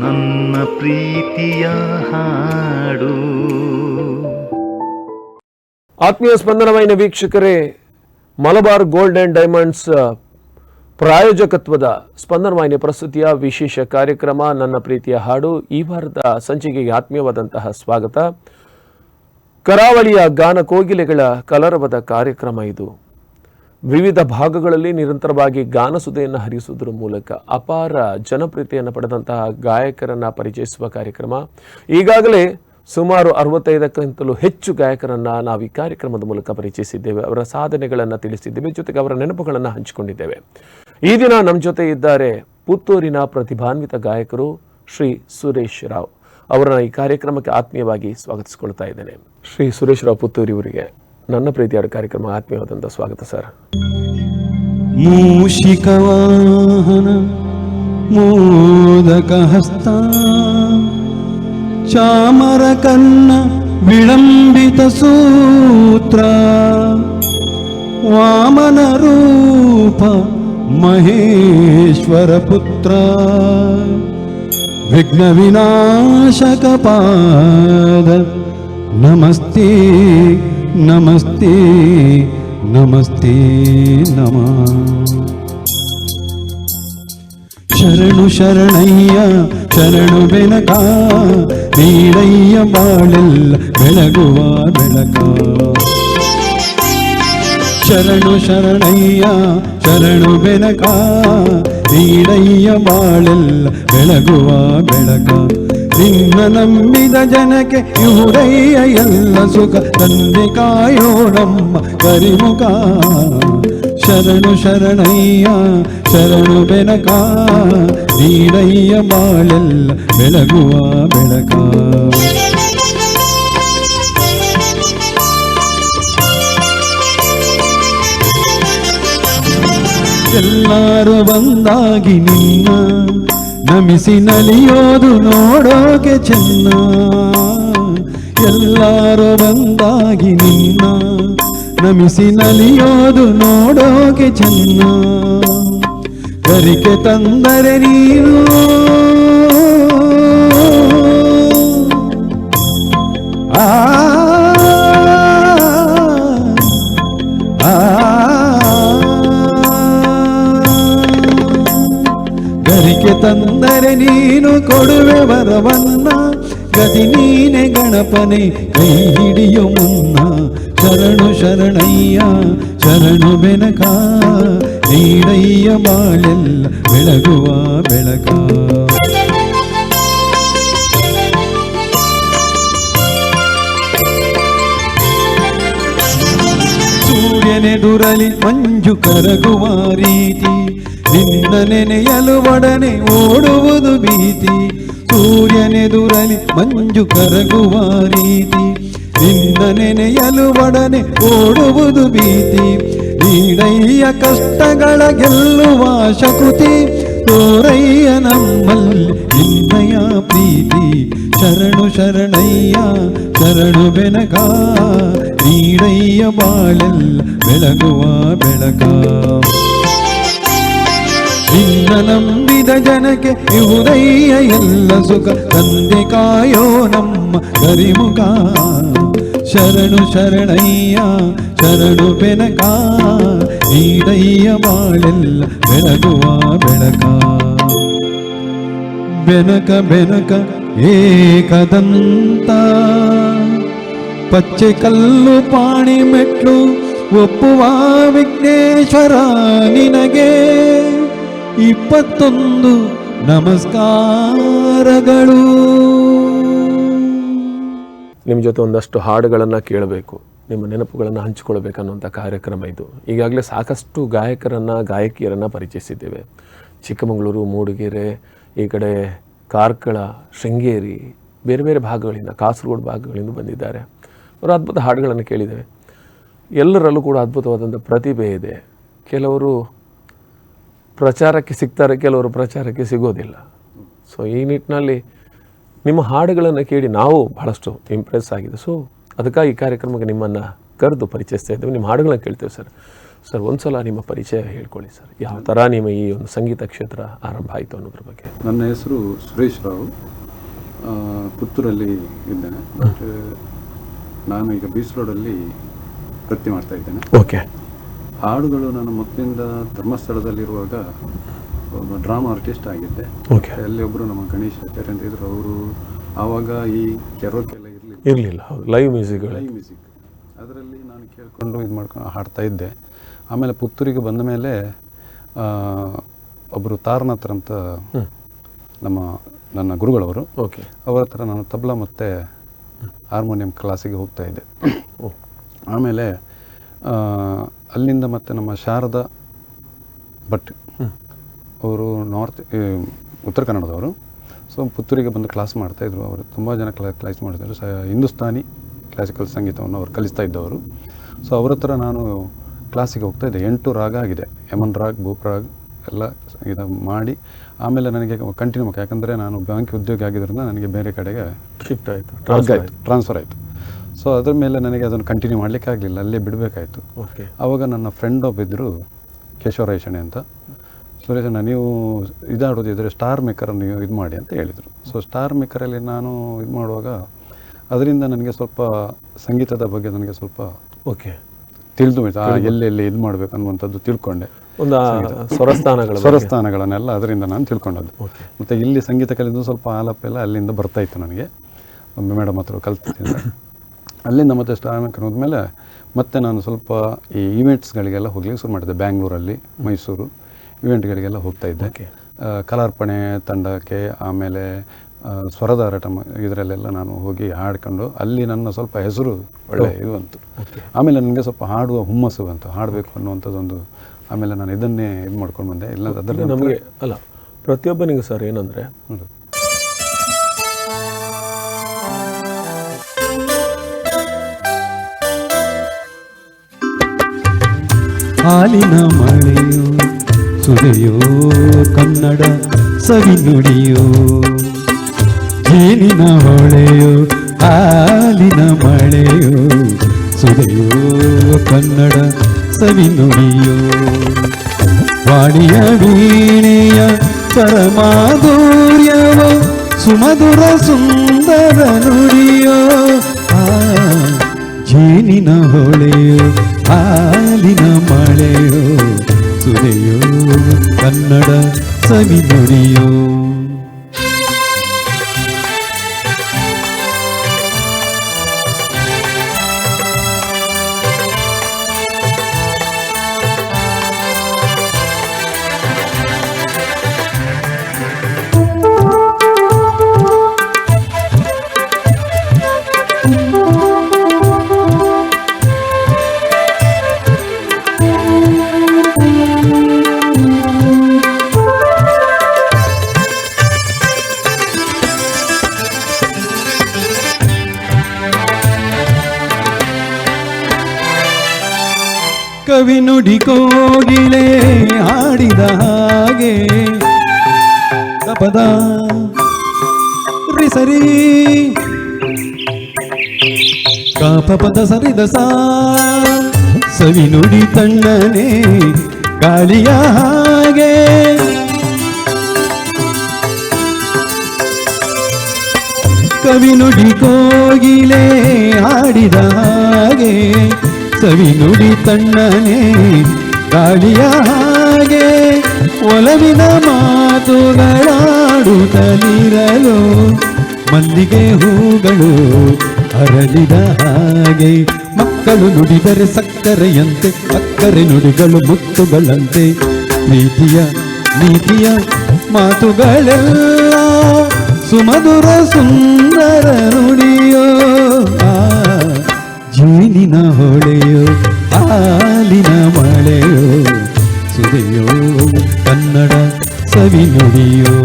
ನನ್ನ ಪ್ರೀತಿಯ ಹಾಡು. ಆತ್ಮೀಯ ಸ್ಪಂದನವಾಹಿನಿ ವೀಕ್ಷಕರೇ, ಮಲಬಾರ್ ಗೋಲ್ಡ್ ಅಂಡ್ ಡೈಮಂಡ್ಸ್ ಪ್ರಾಯೋಜಕತ್ವದ ಸ್ಪಂದನವಾಹಿನಿ ಪ್ರಸ್ತುತಿಯ ವಿಶೇಷ ಕಾರ್ಯಕ್ರಮ ನನ್ನ ಪ್ರೀತಿಯ ಹಾಡು. ಈ ವಾರದ ಸಂಚಿಕೆಗೆ ಆತ್ಮೀಯವಾದಂತಹ ಸ್ವಾಗತ. ಕರಾವಳಿಯ ಗಾನ ಕೋಗಿಲೆಗಳ ಕಲರವದ ಕಾರ್ಯಕ್ರಮ ಇದು. ವಿವಿಧ ಭಾಗಗಳಲ್ಲಿ ನಿರಂತರವಾಗಿ ಗಾನಸುಧೆಯನ್ನು ಹರಿಸುವುದರ ಮೂಲಕ ಅಪಾರ ಜನಪ್ರಿಯತೆಯನ್ನು ಪಡೆದಂತಹ ಗಾಯಕರನ್ನು ಪರಿಚಯಿಸುವ ಕಾರ್ಯಕ್ರಮ. ಈಗಾಗಲೇ ಸುಮಾರು 65ಕ್ಕಿಂತಲೂ ಹೆಚ್ಚು ಗಾಯಕರನ್ನು ನಾವು ಈ ಕಾರ್ಯಕ್ರಮದ ಮೂಲಕ ಪರಿಚಯಿಸಿದ್ದೇವೆ. ಅವರ ಸಾಧನೆಗಳನ್ನು ತಿಳಿಸಿದ್ದೇವೆ, ಜೊತೆಗೆ ಅವರ ನೆನಪುಗಳನ್ನು ಹಂಚಿಕೊಂಡಿದ್ದೇವೆ. ಈ ದಿನ ನಮ್ಮ ಜೊತೆ ಇದ್ದಾರೆ ಪುತ್ತೂರಿನ ಪ್ರತಿಭಾನ್ವಿತ ಗಾಯಕರು ಶ್ರೀ ಸುರೇಶ್ ರಾವ್. ಅವರನ್ನು ಈ ಕಾರ್ಯಕ್ರಮಕ್ಕೆ ಆತ್ಮೀಯವಾಗಿ ಸ್ವಾಗತಿಸಿಕೊಳ್ತಾ ಇದ್ದೇನೆ. ಶ್ರೀ ಸುರೇಶ್ ರಾವ್ ಪುತ್ತೂರಿ ಅವರಿಗೆ ನನ್ನ ಪ್ರೀತಿಯಾದ ಕಾರ್ಯಕ್ರಮ ಆತ್ಮೀಯವಾದಂಥ ಸ್ವಾಗತ ಸರ್. ಮೂಷಿಕವಾಹನ ಮೋದಕ ಹಸ್ತ ಚಾಮರ ಕನ್ನ ವಿಳಂಬಿತ ಸೂತ್ರ ವಾಮನ ರೂಪ ಮಹೇಶ್ವರ ಪುತ್ರ ವಿಘ್ನ ವಿನಾಶಕ ಪಾದ ನಮಸ್ತೆ ನಮಸ್ತೆ ನಮಸ್ತೆ ನಮಃ. ಶರಣು ಶರಣಯ್ಯ ಶರಣು ಬೆನಕ ನೀಡಯ್ಯ ಬಾಳೆಲ್ಲ ಬೆಳಗುವ ಬೆಳಕ. ಶರಣು ಶರಣಯ್ಯ ಶರಣು ಬೆನಕ ನೀಡಯ್ಯ ಬಾಳೆಲ್ಲ ಬೆಳಗುವ ಬೆಳಕ. ನಿನ್ನ ನಂಬಿದ ಜನಕ್ಕೆ ಇಹುಡಯ್ಯ ಎಲ್ಲ ಸುಖ ತಂದೆ ಕಾಯೋಣಮ್ಮ ಕರಿಮುಖ. ಶರಣು ಶರಣಯ್ಯ ಶರಣು ಬೆನಕ ನೀಡಯ್ಯ ಬಾಳೆಲ್ಲ ಬೆಳಗುವ ಬೆಳಕ. ಎಲ್ಲರೂ ಬಂದಾಗಿ ನಿನ್ನ ನಮಿಸಿ ನಲಿಯೋದು ನೋಡೋಕೆ ಚೆನ್ನ. ಎಲ್ಲರೂ ಬಂದಾಗಿ ನಿನ್ನ ನಮಿಸಿ ನಲಿಯೋದು ನೋಡೋಕೆ ಚೆನ್ನ. ಗರಿಕೆ ತಂದರೆ ನೀನು ಆ ಗರಿಕೆ ತಂದರೆ ನೀನು ಕೊಡುವೆ ವರವನ್ನ. ಗತಿ ನೀನೆ ಗಣಪನೆ ಕೈ ಹಿಡಿಯು ಮುನ್ನ. ಶರಣು ಶರಣಯ್ಯ ಶರಣು ಬೆನಕ ನೀಡಯ್ಯ ಬಾಳೆಲ್ಲ ಬೆಳಗುವ ಬೆಳಕ. ಸೂರ್ಯನೆದುರಲಿ ಮಂಜು ಕರಗುವ ರೀತಿ ನಿನ್ನ ನೆನೆಯಲು ಒಡನೆ ಓಡುವುದು ಭೀತಿ. ಸೂರ್ಯನೆದುರಲಿ ಮಂಜು ಕರಗುವ ರೀತಿ ನಿನ್ನ ನೆನೆಯಲು ಒಡನೆ ಓಡುವುದು ಭೀತಿ. ನೀಡಯ್ಯ ಕಷ್ಟಗಳ ಗೆಲ್ಲುವ ಶಕುತಿ ತೋರಯ್ಯ ನಮ್ಮಲ್ಲಿ ನಿನ್ನಯ ಪ್ರೀತಿ. ಶರಣು ಶರಣಯ್ಯ ಶರಣು ಬೆನಕ ನೀಡಯ್ಯ ಬಾಳೆಲ್ಲ ಬೆಳಗುವ ಬೆಳಕ. ನಿನ್ನ ನಂಬಿದ ಜನಕ್ಕೆ ಇಹುದಯ್ಯ ಎಲ್ಲ ಸುಖ ತಂದೆ ಕಾಯೋ ನಮ್ಮ ಕರಿಮುಖ. ಶರಣು ಶರಣಯ್ಯ ಶರಣು ಬೆನಕ ನೀಡಯ್ಯ ಬಾಳೆಲ್ಲ ಬೆಳಗುವ ಬೆಳಕ. ಬೆನಕ ಬೆನಕ ಏಕದಂತ ಪಚ್ಚೆ ಕಲ್ಲು ಪಾಣಿ ಮೆಟ್ಲು ಒಪ್ಪುವ ವಿಘ್ನೇಶ್ವರ ನಿನಗೆ 21 ನಮಸ್ಕಾರಗಳು. ನಿಮ್ಮ ಜೊತೆ ಒಂದಷ್ಟು ಹಾಡುಗಳನ್ನು ಕೇಳಬೇಕು, ನಿಮ್ಮ ನೆನಪುಗಳನ್ನು ಹಂಚಿಕೊಳ್ಬೇಕನ್ನುವಂಥ ಕಾರ್ಯಕ್ರಮ ಇದು. ಈಗಾಗಲೇ ಸಾಕಷ್ಟು ಗಾಯಕರನ್ನು ಗಾಯಕಿಯರನ್ನು ಪರಿಚಯಿಸಿದ್ದೇವೆ. ಚಿಕ್ಕಮಗಳೂರು, ಮೂಡಿಗೆರೆ, ಈ ಕಡೆ ಕಾರ್ಕಳ, ಶೃಂಗೇರಿ, ಬೇರೆ ಬೇರೆ ಭಾಗಗಳಿಂದ, ಕಾಸರಗೋಡು ಭಾಗಗಳಿಂದ ಬಂದಿದ್ದಾರೆ. ಅವರು ಅದ್ಭುತ ಹಾಡುಗಳನ್ನು ಕೇಳಿದ್ದೇವೆ. ಎಲ್ಲರಲ್ಲೂ ಕೂಡ ಅದ್ಭುತವಾದಂಥ ಪ್ರತಿಭೆ ಇದೆ. ಕೆಲವರು ಪ್ರಚಾರಕ್ಕೆ ಸಿಗ್ತಾರೆ, ಕೆಲವರು ಪ್ರಚಾರಕ್ಕೆ ಸಿಗೋದಿಲ್ಲ. ಸೊ ಈ ನಿಟ್ಟಿನಲ್ಲಿ ನಿಮ್ಮ ಹಾಡುಗಳನ್ನು ಕೇಳಿ ನಾವು ಬಹಳಷ್ಟು ಇಂಪ್ರೆಸ್ ಆಗಿದೆ. ಸೊ ಅದಕ್ಕಾಗಿ ಈ ಕಾರ್ಯಕ್ರಮಕ್ಕೆ ನಿಮ್ಮನ್ನು ಕರೆದು ಪರಿಚಯಿಸ್ತಾ ಇದ್ದೇವೆ, ನಿಮ್ಮ ಹಾಡುಗಳನ್ನು ಕೇಳ್ತೇವೆ ಸರ್. ಸರ್ ಒಂದ್ಸಲ ನಿಮ್ಮ ಪರಿಚಯ ಹೇಳ್ಕೊಳ್ಳಿ ಸರ್, ಯಾವ ಥರ ನಿಮ್ಮ ಈ ಒಂದು ಸಂಗೀತ ಕ್ಷೇತ್ರ ಆರಂಭ ಆಯಿತು ಅನ್ನೋದ್ರ ಬಗ್ಗೆ. ನನ್ನ ಹೆಸರು ಸುರೇಶ್ ರಾವ್, ಪುತ್ತೂರಲ್ಲಿ ಇದ್ದೇನೆ. ಬಟ್ ನಾನು ಈಗ ಬೀಚ್ ರೋಡಲ್ಲಿ ವೃತ್ತಿ ಮಾಡ್ತಾ ಇದ್ದೇನೆ. ಓಕೆ. ಹಾಡುಗಳು ನಾನು ಮೊದಲಿಂದ ಧರ್ಮಸ್ಥಳದಲ್ಲಿರುವಾಗ ಒಬ್ಬ ಡ್ರಾಮಾ ಆರ್ಟಿಸ್ಟ್ ಆಗಿದ್ದೆ. ಓಕೆ. ಅಲ್ಲಿ ಒಬ್ಬರು ನಮ್ಮ ಗಣೇಶ್ ಆಚಾರ್ಯ ಅಂತ ಇದ್ರು. ಅವರು ಆವಾಗ ಈ ಕೆರೋಕೆಲ್ಲ ಇರಲಿಲ್ಲ. ಹೌದು, ಲೈವ್ ಮ್ಯೂಸಿಕ್. ಅದರಲ್ಲಿ ನಾನು ಕೇಳಿಕೊಂಡು ಇದು ಮಾಡ್ಕೊಂಡು ಹಾಡ್ತಾ ಇದ್ದೆ. ಆಮೇಲೆ ಪುತ್ತೂರಿಗೆ ಬಂದ ಮೇಲೆ ಒಬ್ಬರು ತಾರನಾಥರ್ ಅಂತ ನನ್ನ ಗುರುಗಳವರು, ಓಕೆ, ಅವರ ಹತ್ರ ನಾನು ತಬಲಾ ಮತ್ತು ಹಾರ್ಮೋನಿಯಂ ಕ್ಲಾಸಿಗೆ ಹೋಗ್ತಾ ಇದ್ದೆ. ಆಮೇಲೆ ಅಲ್ಲಿಂದ ಮತ್ತೆ ನಮ್ಮ ಶಾರದಾ ಭಟ್ ಅವರು ಉತ್ತರ ಕನ್ನಡದವರು. ಸೊ ಪುತ್ತೂರಿಗೆ ಬಂದು ಕ್ಲಾಸ್ ಮಾಡ್ತಾಯಿದ್ರು. ಅವರು ತುಂಬ ಜನ ಕ್ಲಾಸ್ ಮಾಡ್ತಾಯಿದ್ರು. ಹಿಂದೂಸ್ತಾನಿ ಕ್ಲಾಸಿಕಲ್ ಸಂಗೀತವನ್ನು ಅವ್ರು ಕಲಿಸ್ತಾ ಇದ್ದವರು. ಸೊ ಅವ್ರ ಹತ್ರ ನಾನು ಕ್ಲಾಸಿಗೆ ಹೋಗ್ತಾ ಇದ್ದೆ. 8 ರಾಗ ಆಗಿದೆ, ಯಮನ್ ರಾಗ್, ಭೂಪ್ ರಾಗ್ ಎಲ್ಲ ಸಂಗೀತ ಮಾಡಿ ಆಮೇಲೆ ನನಗೆ ಕಂಟಿನ್ಯೂ ಮಾಡಿ, ಯಾಕಂದರೆ ನಾನು ಬ್ಯಾಂಕ್ ಉದ್ಯೋಗಿ ಆಗಿದ್ದರಿಂದ ನನಗೆ ಬೇರೆ ಕಡೆಗೆ ಶಿಫ್ಟ್ ಆಯಿತು, ಟ್ರಾನ್ಸ್ಫರ್ ಆಯಿತು. ಸೊ ಅದ್ರ ಮೇಲೆ ನನಗೆ ಅದನ್ನು ಕಂಟಿನ್ಯೂ ಮಾಡಲಿಕ್ಕೆ ಆಗಲಿಲ್ಲ, ಅಲ್ಲೇ ಬಿಡಬೇಕಾಯಿತು. ಓಕೆ. ಆವಾಗ ನನ್ನ ಫ್ರೆಂಡ್ ಒಬ್ಬಿದ್ದರು, ಕೇಶವರಾಯಶಣೆ ಅಂತ. ಸುರೇಶಣ್ಣ, ನೀವು ಇದಾಡೋದಿದ್ರೆ ಸ್ಟಾರ್ ಮೇಕರ್ ನೀವು ಇದು ಮಾಡಿ ಅಂತ ಹೇಳಿದರು. ಸೊ ಸ್ಟಾರ್ ಮೇಕರಲ್ಲಿ ನಾನು ಇದು ಮಾಡುವಾಗ ಅದರಿಂದ ನನಗೆ ಸ್ವಲ್ಪ ಸಂಗೀತದ ಬಗ್ಗೆ ನನಗೆ ಸ್ವಲ್ಪ ಓಕೆ ತಿಳಿದು ಎಲ್ಲೆಲ್ಲಿ ಇದು ಮಾಡಬೇಕು ಅನ್ನುವಂಥದ್ದು ತಿಳ್ಕೊಂಡೆ. ಒಂದು ಸ್ವರಸ್ಥಾನಗಳನ್ನೆಲ್ಲ ಅದರಿಂದ ನಾನು ತಿಳ್ಕೊಂಡದ್ದು. ಮತ್ತು ಇಲ್ಲಿ ಸಂಗೀತ ಕಲಿದು ಸ್ವಲ್ಪ ಆಲಾಪೆಲ್ಲ ಅಲ್ಲಿಂದ ಬರ್ತಾಯಿತ್ತು ನನಗೆ. ಒಮ್ಮೆ ಮೇಡಮ್ ಹತ್ರ ಕಲ್ತಿದ್ದೆ. ಅಲ್ಲಿಂದ ಮತ್ತೆ ಸ್ಟಾರ್ ಮೇಕರ್ ಹೋದ್ಮೇಲೆ ಮತ್ತೆ ನಾನು ಸ್ವಲ್ಪ ಈ ಈವೆಂಟ್ಸ್ಗಳಿಗೆಲ್ಲ ಹೋಗ್ಲಿಕ್ಕೆ ಶುರು ಮಾಡಿದೆ. ಬ್ಯಾಂಗ್ಳೂರಲ್ಲಿ, ಮೈಸೂರು ಇವೆಂಟ್ಗಳಿಗೆಲ್ಲ ಹೋಗ್ತಾ ಇದ್ದೆ. ಕಲಾರ್ಪಣೆ ತಂಡಕ್ಕೆ, ಆಮೇಲೆ ಸ್ವರದ ಹಾರಾಟ ಇದರಲ್ಲೆಲ್ಲ ನಾನು ಹೋಗಿ ಹಾಡ್ಕೊಂಡು ಅಲ್ಲಿ ನನ್ನ ಸ್ವಲ್ಪ ಹೆಸರು ಒಳ್ಳೆ ಇದು ಬಂತು. ಆಮೇಲೆ ನನಗೆ ಸ್ವಲ್ಪ ಹಾಡುವ ಹುಮ್ಮಸ್ಸು ಬಂತು, ಹಾಡಬೇಕು ಅನ್ನುವಂಥದ್ದೊಂದು. ಆಮೇಲೆ ನಾನು ಇದನ್ನೇ ಇದು ಮಾಡ್ಕೊಂಡು ಬಂದೆ. ಇಲ್ಲ ಅದರಲ್ಲಿ ನಮಗೆ ಅಲ್ಲ, ಪ್ರತಿಯೊಬ್ಬನಿಗೆ ಸರ್ ಏನಂದರೆ ಹಾಲಿನ ಮಳೆಯೋ ಸುದೆಯೋ ಕನ್ನಡ ಸವಿ ನುಡಿಯೋ, ಜೇನಿನ ಹೊಳೆಯೋ ಹಾಲಿನ ಮಳೆಯೋ ಸುದೆಯೋ ಕನ್ನಡ ಸವಿ ನುಡಿಯೋ, ವಾಣಿಯ ವೀಣೆಯ ಪರಮಾಧುರ್ಯವೋ ಸುಮಧುರ ಸುಂದರ ನುಡಿಯೋ, ಜೇನಿನ ಹೊಳೆಯೋ ಹಾಲಿನ ಮಳೆಯೋ ಸುದೆಯೋ ಕನ್ನಡ ಸವಿ ನುಡಿಯೋ. ಕವಿ ನುಡಿ ಕೋಗಿಲೆ ಹಾಡಿದ ಹಾಗೆ ತಪದ ಸರಿ ಕಾಪ ಪದ ಸರಿದ ಸವಿ ನುಡಿ ತಣ್ಣನೆ ಗಾಳಿಯ ಹಾಗೆ, ಕವಿ ನುಡಿ ಕೋಗಿಲೆ ಹಾಡಿದ ಹಾಗೆ ಸವಿ ನುಡಿ ತಣ್ಣನೆ ಗಾಳಿಯ ಹಾಗೆ, ಒಲವಿನ ಮಾತುಗಳಾಡುತ್ತಲಿರಲು ಮಲ್ಲಿಗೆ ಹೂಗಳು ಅರಳಿದ ಹಾಗೆ, ಮಕ್ಕಳು ನುಡಿದರೆ ಸಕ್ಕರೆಯಂತೆ ಅಕ್ಕರೆ ನುಡಿಗಳು ಮುತ್ತುಗಳಂತೆ, ಪ್ರೀತಿಯ ನೀತಿಯ ಮಾತುಗಳೆಲ್ಲ ಸುಮಧುರ ಸುಂದರ ನುಡಿಯೋ, ಜೇನಿನ ಹೊಳೆಯೋ ಹಾಲಿನ ಮಳೆಯೋ ಸುದೆಯೋ ಕನ್ನಡ ಸವಿ ನುಡಿಯೋ.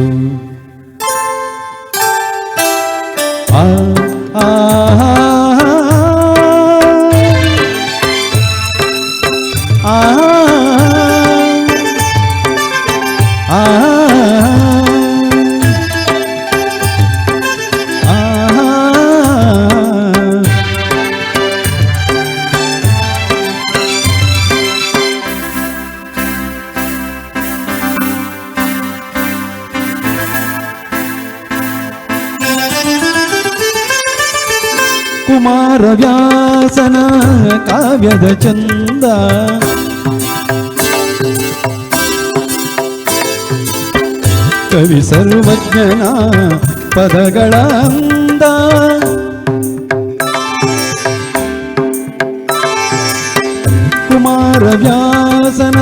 ಆ ಆ ಆ ಆ ಕುಮಾರವ್ಯಾಸನ ಕಾವ್ಯದ ಚಂದ ಕವಿ ಸರ್ವಜ್ಞನ ಪದಗಳ ಅಂದ ಕುಮಾರವ್ಯಾಸನ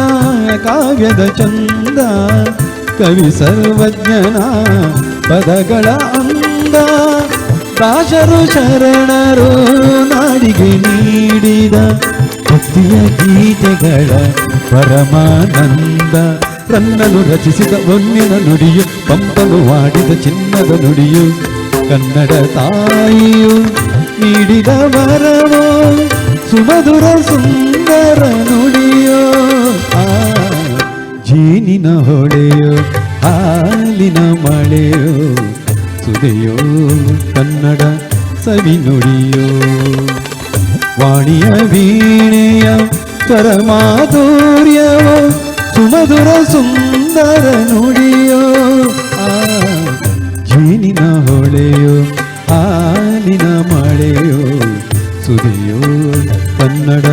ಕಾವ್ಯದ ಚಂದ ಕವಿ ಸರ್ವಜ್ಞನ ಪದಗಳ ಅಂದ ದಾಸರು ಶರಣರು ನಾಡಿಗೆ ನೀಡಿದ ಭಕ್ತಿಯ ಗೀತೆಗಳ ಪರಮಾನಂದ ರನ್ನನು ರಚಿಸಿದ ಒನ್ನಿನ ನುಡಿಯು ಪಂಪನು ವಾಡಿದ ಚಿನ್ನದ ನುಡಿಯು ಕನ್ನಡ ತಾಯಿಯು ನೀಡಿದ ವರವೋ ಸುಮಧುರ ಸುಂದರ ನುಡಿಯೋ ಜೇನಿನ ಹೊಳೆಯೋ ಹಾಲಿನ ಮಳೆಯೋ ಸುದೆಯೋ ಕನ್ನಡ ಸವಿ ನುಡಿಯೋ ವಾಣಿಯ ವೀಣೆಯ ಸ್ವರಮಾಧುರ್ಯವೋ ಸುಮಧುರ ಸುಂದರ ನುಡಿಯೋ ಜೇನಿನ ಹೊಳೆಯೋ ಹಾಲಿನ ಮಳೆಯೋ ಸುದೆಯೋ ಕನ್ನಡ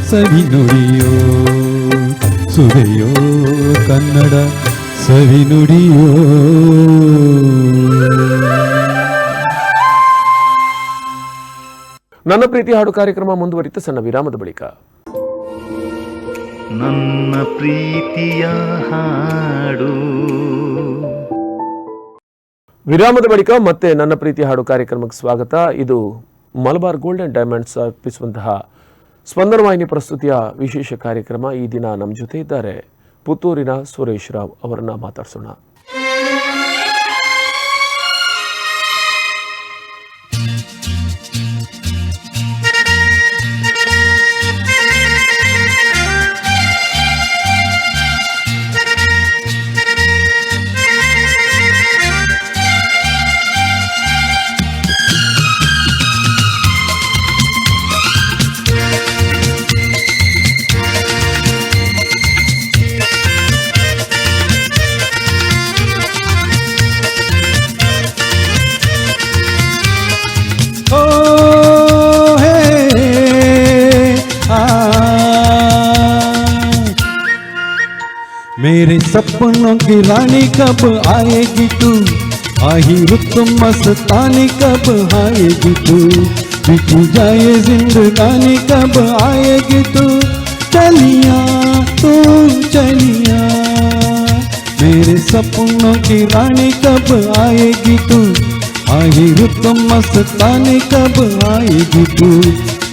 ಸವಿ ನುಡಿಯೋ ಸುದೆಯೋ ಕನ್ನಡ ಸವಿ ನುಡಿಯೋ ನನ್ನ ಪ್ರೀತಿ ಹಾಡು ಕಾರ್ಯಕ್ರಮ ಮುಂದುವರಿತು ಸಣ್ಣ ವಿರಾಮದ ಬಳಿಕ. ನನ್ನ ಪ್ರೀತಿಯ ಹಾಡು. ವಿರಾಮದ ಬಳಿಕ ಮತ್ತೆ ನನ್ನ ಪ್ರೀತಿ ಹಾಡು ಕಾರ್ಯಕ್ರಮಕ್ಕೆ ಸ್ವಾಗತ. ಇದು ಮಲಬಾರ್ ಗೋಲ್ಡ್ ಅಂಡ್ ಡೈಮಂಡ್ಸ್ ಅರ್ಪಿಸುವಂತಹ ಸ್ಪಂದನ ವಾಹಿನಿ ಪ್ರಸ್ತುತಿಯ ವಿಶೇಷ ಕಾರ್ಯಕ್ರಮ. ಈ ದಿನ ನಮ್ಮ ಜೊತೆ ಇದ್ದಾರೆ ಪುತ್ತೂರಿನ ಸುರೇಶ್ ರಾವ್. ಅವರನ್ನ ಮಾತಾಡ್ಸೋಣ. मेरे सपनों की रानी कब आएगी तू, आही रुत मस्तानी कब आएगी तू, बीत जाए जिंदगानी कब आएगी तू, चलिया तू चलिया। मेरे सपनों की रानी कब आएगी तू, आही रुत मस्तानी कब आएगी तू,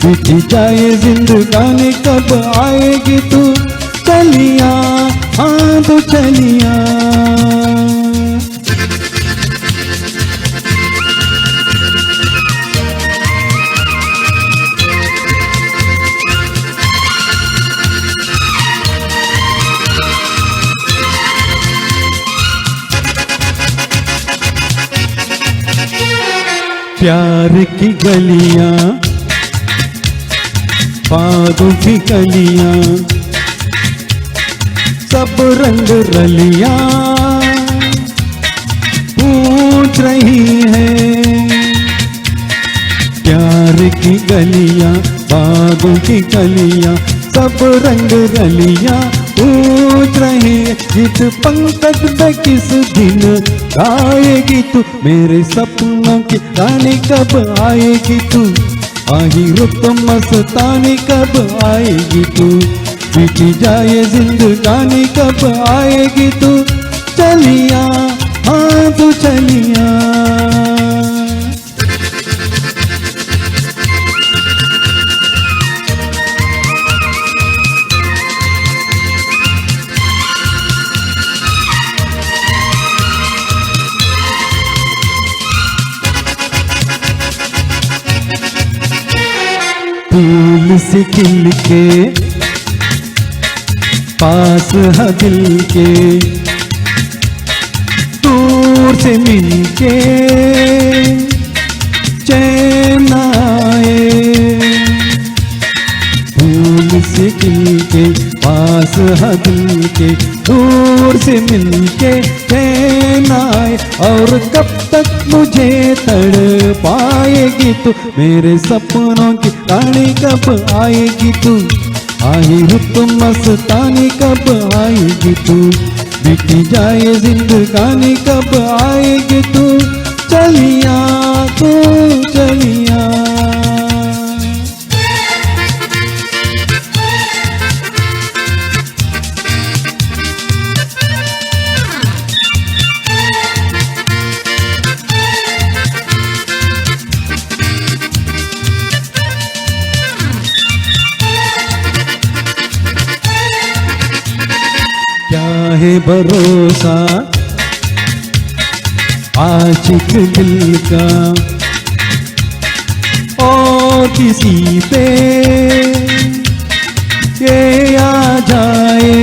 बीत जाए जिंदगानी कब आएगी तू, चलिया हाँ तो चलिया। प्यार की गलियां बागों की कलियां सब रंग रलियां पूछ रही है, प्यार की गलियां बागों की कलियां सब रंग रलियां पूछ रही है, जिस पंकज पे किस दिन गाएगी तू, मेरे सपनों की रानी कब आएगी तू, आही रुत मस्तानी कब आएगी तू, बीती जाए जिंदगानी कब आएगी तू, चलिया हाँ तू चलिया। फूल से खिल के पास है दिल के, दूर से मिलके चैन आए, फूल से खिल के पास है दिल के, दूर से मिलके चैन आए, और कब तक मुझे तड़ पाएगी तू, मेरे सपनों की रानी कब आएगी तू, आई रुत मस्तानी कब आएगी तू, बीती जाए जिंदगानी कब आएगी तू, चलिया तू चलिया। क्या है भरोसा आशिक दिल का और किसी पे ये आ जाए,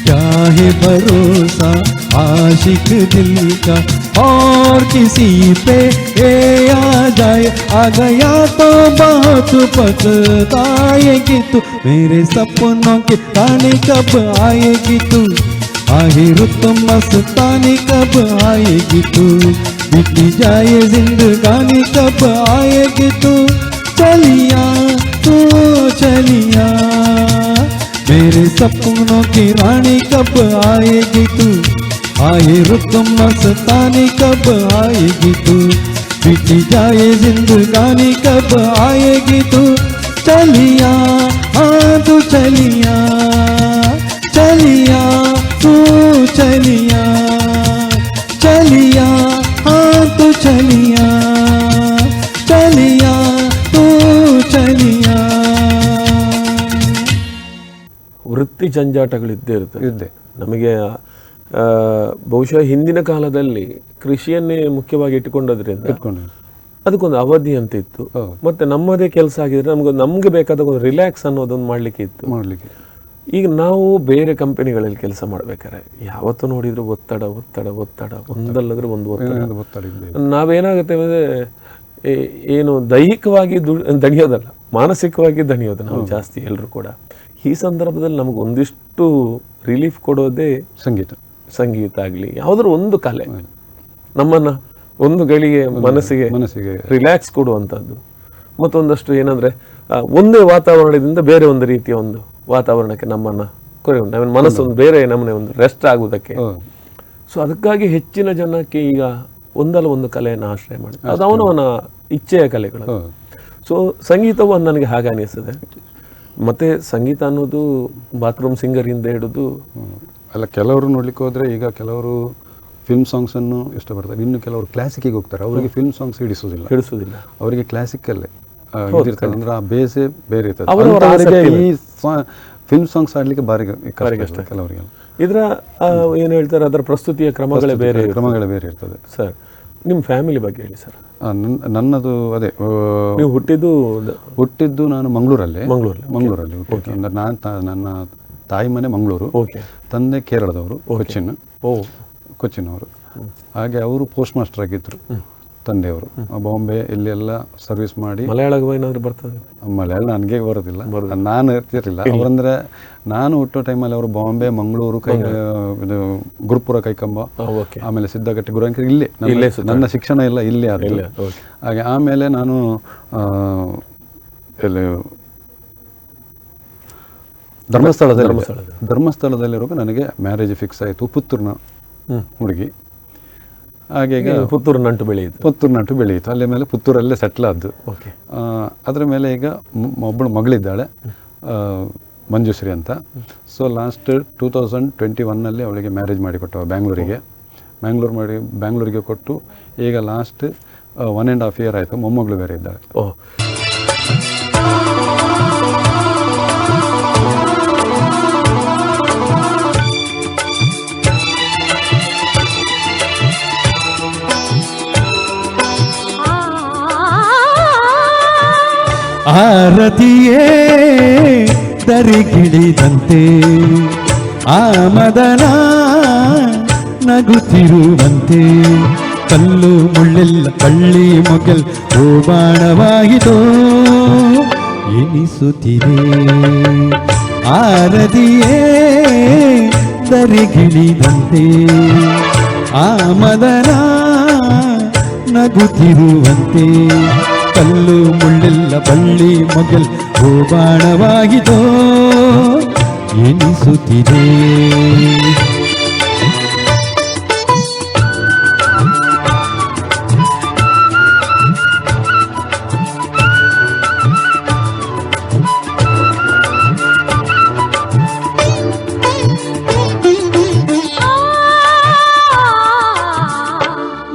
क्या है भरोसा आशिक दिल का और किसी पे ये आ जाए, आ गया तो बहुत पछताएगी तू, मेरे सपनों की रानी कब आएगी तू, आही रुत मस्तानी कब आएगी तू, बीती जाए जिंदगानी कब आएगी तू, चलिया तू चलिया, मेरे सपनों की रानी कब आएगी तू, आही रुत मस्तानी कब आएगी तू, बीती जाए जिंदगानी कब आएगी तू, चलिया हाँ तू चलिया, चलिया तू चलिया, चलिया हाँ तू चलिया, चलिया तू चलिया। ವೃತ್ತಿ ಜಂಜಾಟಗಳಿದ್ದೇ ಇರುತ್ತೆ ಇದ್ದೆ. ನಮಗೆ ಬಹುಶಃ ಹಿಂದಿನ ಕಾಲದಲ್ಲಿ ಕೃಷಿಯನ್ನೇ ಮುಖ್ಯವಾಗಿ ಇಟ್ಟುಕೊಂಡೋದ್ರಿಂದ ಅದಕ್ಕೊಂದು ಅವಧಿ ಅಂತ ಇತ್ತು, ಮತ್ತೆ ನಮ್ಮದೇ ಕೆಲಸ ಆಗಿದ್ರೆ ನಮ್ಗೆ ಬೇಕಾದ ಒಂದು ರಿಲ್ಯಾಕ್ಸ್ ಅನ್ನೋದೊಂದು ಮಾಡ್ಲಿಕ್ಕೆ ಇತ್ತು. ಈಗ ನಾವು ಬೇರೆ ಕಂಪನಿಗಳಲ್ಲಿ ಕೆಲಸ ಮಾಡ್ಬೇಕಾರೆ ಯಾವತ್ತು ನೋಡಿದ್ರು ಒತ್ತಡ ಒತ್ತಡ ಒತ್ತಡ, ಒಂದಲ್ಲದ್ರೆ ಒಂದು ಒತ್ತಡ. ನಾವೇನಾಗುತ್ತೆ ಅಂದ್ರೆ ಏನು ದೈಹಿಕವಾಗಿ ದಣಿಯೋದಲ್ಲ, ಮಾನಸಿಕವಾಗಿ ದಣಿಯೋದು ನಾವು ಜಾಸ್ತಿ ಎಲ್ಲರೂ ಕೂಡ. ಈ ಸಂದರ್ಭದಲ್ಲಿ ನಮಗೆ ಒಂದಿಷ್ಟು ರಿಲೀಫ್ ಕೊಡೋದೇ ಸಂಗೀತ ಆಗಲಿ ಯಾವುದಾದ್ರು ಒಂದು ಕಲೆ ನಮ್ಮನ್ನ ಒಂದು ಗಳಿಗೆ ಮನಸ್ಸಿಗೆ ರಿಲ್ಯಾಕ್ಸ್ ಕೊಡುವಂಥದ್ದು. ಮತ್ತೊಂದಷ್ಟು ಏನಂದ್ರೆ ಒಂದೇ ವಾತಾವರಣದಿಂದ ಬೇರೆ ಒಂದು ರೀತಿಯ ಒಂದು ವಾತಾವರಣಕ್ಕೆ ನಮ್ಮನ್ನ ನಮ್ಮ ಮನಸ್ಸೊಂದು ಬೇರೆ ನಮ್ಮನೆ ಒಂದು ರೆಸ್ಟ್ ಆಗುವುದಕ್ಕೆ. ಸೊ ಅದಕ್ಕಾಗಿ ಹೆಚ್ಚಿನ ಜನಕ್ಕೆ ಈಗ ಒಂದಲ್ಲ ಒಂದು ಕಲೆಯನ್ನು ಆಶ್ರಯ ಮಾಡ್ತಾರೆ, ಅದು ಅವನವನ ಇಚ್ಛೆಯ ಕಲೆಗಳು. ಸೊ ಸಂಗೀತವು ನನಗೆ ಹಾಗೆ ಅನಿಸ್ತದೆ. ಮತ್ತೆ ಸಂಗೀತ ಅನ್ನೋದು ಬಾತ್ರೂಮ್ ಸಿಂಗರ್ ಇಂದ ಹಿಡಿದು ಅಲ್ಲ, ಕೆಲವರು ನೋಡ್ಲಿಕ್ಕೆ ಹೋದ್ರೆ ಈಗ ಕೆಲವರು ಫಿಲ್ಮ್ ಸಾಂಗ್ಸ್ ಅನ್ನು ಇಷ್ಟಪಡ್ತಾರೆ, ಇನ್ನು ಕೆಲವರು ಕ್ಲಾಸಿಕ್ಗೆ ಹೋಗ್ತಾರೆ, ಅವರಿಗೆ ಫಿಲ್ಮ್ ಸಾಂಗ್ಸ್ ಹಿಡಿಸೋದಿಲ್ಲ, ಅವರಿಗೆ ಕ್ಲಾಸಿಕಲ್ ಅಂದ್ರೆ ಆ ಬೇಸೇ ಬೇರೆ ಇರ್ತದೆ. ಈ ಫಿಲ್ಮ್ ಸಾಂಗ್ಸ್ ಆಡ್ಲಿಕ್ಕೆ ಭಾರಿ ಕಷ್ಟ ಕೆಲವರಿಗೆ. ಇದರ ಏನ್ ಹೇಳ್ತಾರೆ, ಅದರ ಪ್ರಸ್ತುತಿಯ ಕ್ರಮಗಳೇ ಬೇರೆ ಇರ್ತದೆ. ಸರ್, ನಿಮ್ಮ ಫ್ಯಾಮಿಲಿ ಬಗ್ಗೆ ಹೇಳಿ ಸರ್. ನನ್ನದು ಅದೇ, ನೀವು ಹುಟ್ಟಿದ್ದು ನಾನು ಮಂಗಳೂರಲ್ಲಿ ಹುಟ್ಟಿದ್ದು. ನನ್ನ ತಾಯಿ ಮನೆ ಮಂಗಳೂರು, ತಂದೆ ಕೇರಳದವರು, ಕೊಚ್ಚಿನವರು. ಹಾಗೆ ಅವರು ಪೋಸ್ಟ್ ಮಾಸ್ಟರ್ ಆಗಿದ್ರು ತಂದೆಯವರು. ಬಾಂಬೆ ಇಲ್ಲೆಲ್ಲ ಸರ್ವಿಸ್ ಮಾಡಿ. ಮಲಯಾಳ ಬರ್ತದೆ? ಮಲಯಾಳ ನನಗೆ ಬರೋದಿಲ್ಲ, ನಾನು ಇರ್ತಿರ್ಲಿಲ್ಲ. ಅವರಂದ್ರೆ ನಾನು ಹುಟ್ಟೋ ಟೈಮಲ್ಲಿ ಅವರು ಬಾಂಬೆ, ಮಂಗಳೂರು, ಇದು ಗುರುಪುರ, ಕೈಕಂಬ, ಆಮೇಲೆ ಸಿದ್ದಗಟ್ಟೆ, ಗುರುವಂಕಿ ಇಲ್ಲೇ ನನ್ನ ಶಿಕ್ಷಣ ಎಲ್ಲ ಇಲ್ಲೇ ಆದ. ಹಾಗೆ ಆಮೇಲೆ ನಾನು ಧರ್ಮಸ್ಥಳದಲ್ಲಿರುವಾಗ ನನಗೆ ಮ್ಯಾರೇಜ್ ಫಿಕ್ಸ್ ಆಯಿತು. ಪುತ್ತೂರಿನ ಹುಡುಗಿ. ಹಾಗೆ ಪುತ್ತೂರು ನಂಟು ಬೆಳೆಯಿತು. ಅಲ್ಲಿ ಮೇಲೆ ಪುತ್ತೂರಲ್ಲೇ ಸೆಟ್ಲ್ ಆದ್ದು. ಅದರ ಮೇಲೆ ಈಗ ಒಬ್ಬಳು ಮಗಳಿದ್ದಾಳೆ, ಮಂಜುಶ್ರೀ ಅಂತ. ಸೊ ಲಾಸ್ಟ್ 2021 ಅವಳಿಗೆ ಮ್ಯಾರೇಜ್ ಮಾಡಿಕೊಟ್ಟವ ಬ್ಯಾಂಗ್ಳೂರಿಗೆ ಕೊಟ್ಟು ಈಗ ಲಾಸ್ಟ್ 1.5 year ಆಯಿತು. ಮೊಮ್ಮಗಳು ಬೇರೆ ಇದ್ದಾಳೆ. ಆರತಿಯೇ ದರಿಗಿಳಿದಂತೆ ಆಮದನ ನಗುತ್ತಿರುವಂತೆ, ಕಲ್ಲು ಮುಳ್ಳೆಲ್ಲ ಕಳ್ಳಿ ಮೊಗಲ್ ಬಾಣವಾಯಿತೋ ಎನಿಸುತ್ತಿದೆ. ಆರತಿಯೇ ದರಿಗಿಳಿದಂತೆ ಆ ಮದನ ನಗುತ್ತಿರುವಂತೆ ಕಲ್ಲು ಮುಳ್ಳೆಲ್ಲ ಬಳ್ಳಿ ಮೊಗಲ್ ಬಾಣವಾಗಿದೋ ಎನಿಸುತ್ತಿದೆ.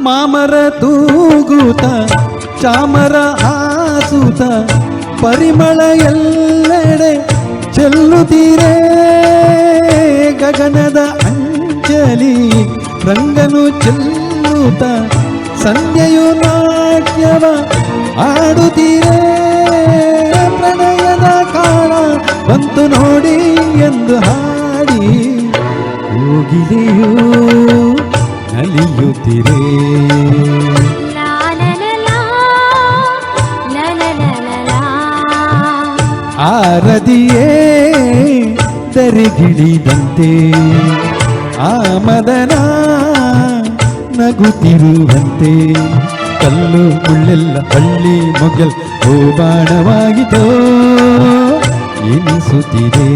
ಮಾಮರ ತೂಗುತ ಚಾಮರ ಹಾಸುತ ಪರಿಮಳ ಎಲ್ಲೆಡೆ ಚೆಲ್ಲುತ್ತೀರೇ ಗಗನದ ಅಂಜಲಿ ರಂಗನು ಚೆಲ್ಲುತ್ತ ಸಂಧ್ಯೆಯು ನಾಟ್ಯವ ಆಡುತ್ತೀರೇ ಪ್ರಣಯದ ಕಾಲ ಬಂತು ನೋಡಿ ಎಂದು ಹಾಡಿ ಹೋಗಿದೆಯೋ ನಲಿಯುತ್ತಿರೇ ಆರದಿಯೇ ದರಿಗಿಳಿದಂತೆ ಆ ಮದನ ನಗುತ್ತಿರುವಂತೆ ಕಲ್ಲು ಮುಳ್ಳೆಲ್ಲ ಹಳ್ಳಿ ಮೊಗಲ್ ಬಾಣವಾಗಿದೋ ಎನಿಸುತ್ತಿದೆ.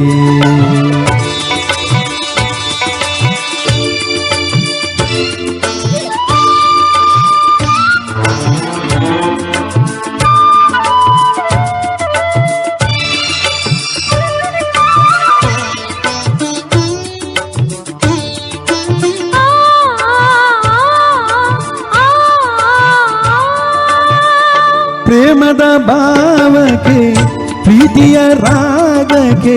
ಪ್ರೇಮದ ಭಾವಕ್ಕೆ ಪ್ರೀತಿಯ ರಾಗಕ್ಕೆ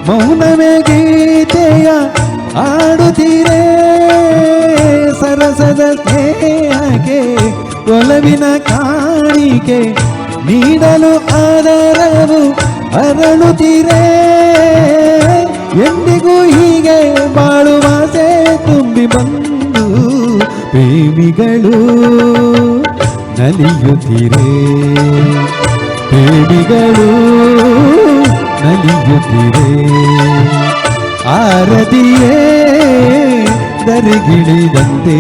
ಮೌನವೇ ಗೀತೆಯ ಆಡುತ್ತೀರೇ ಸರಸದ ಸ್ನೇಹಕ್ಕೆ ಒಲವಿನ ಕಾಣಿಕೆ ನೀಡಲು ಆದರವು ಅರಳುತ್ತೀರೇ ಎಂದಿಗೂ ಹೀಗೆ ಬಾಳುವಾಸೆ ತುಂಬಿ ಬಂದು ಪ್ರೇಮಿಗಳು ನಲಿಯುತ್ತೀರೇ ಪ್ರೇಮಿಗಳು ನಲಿಯುತ್ತೀರೇ ಆರದಿಯೇ ದರಿಗಿಳಿದಂತೆ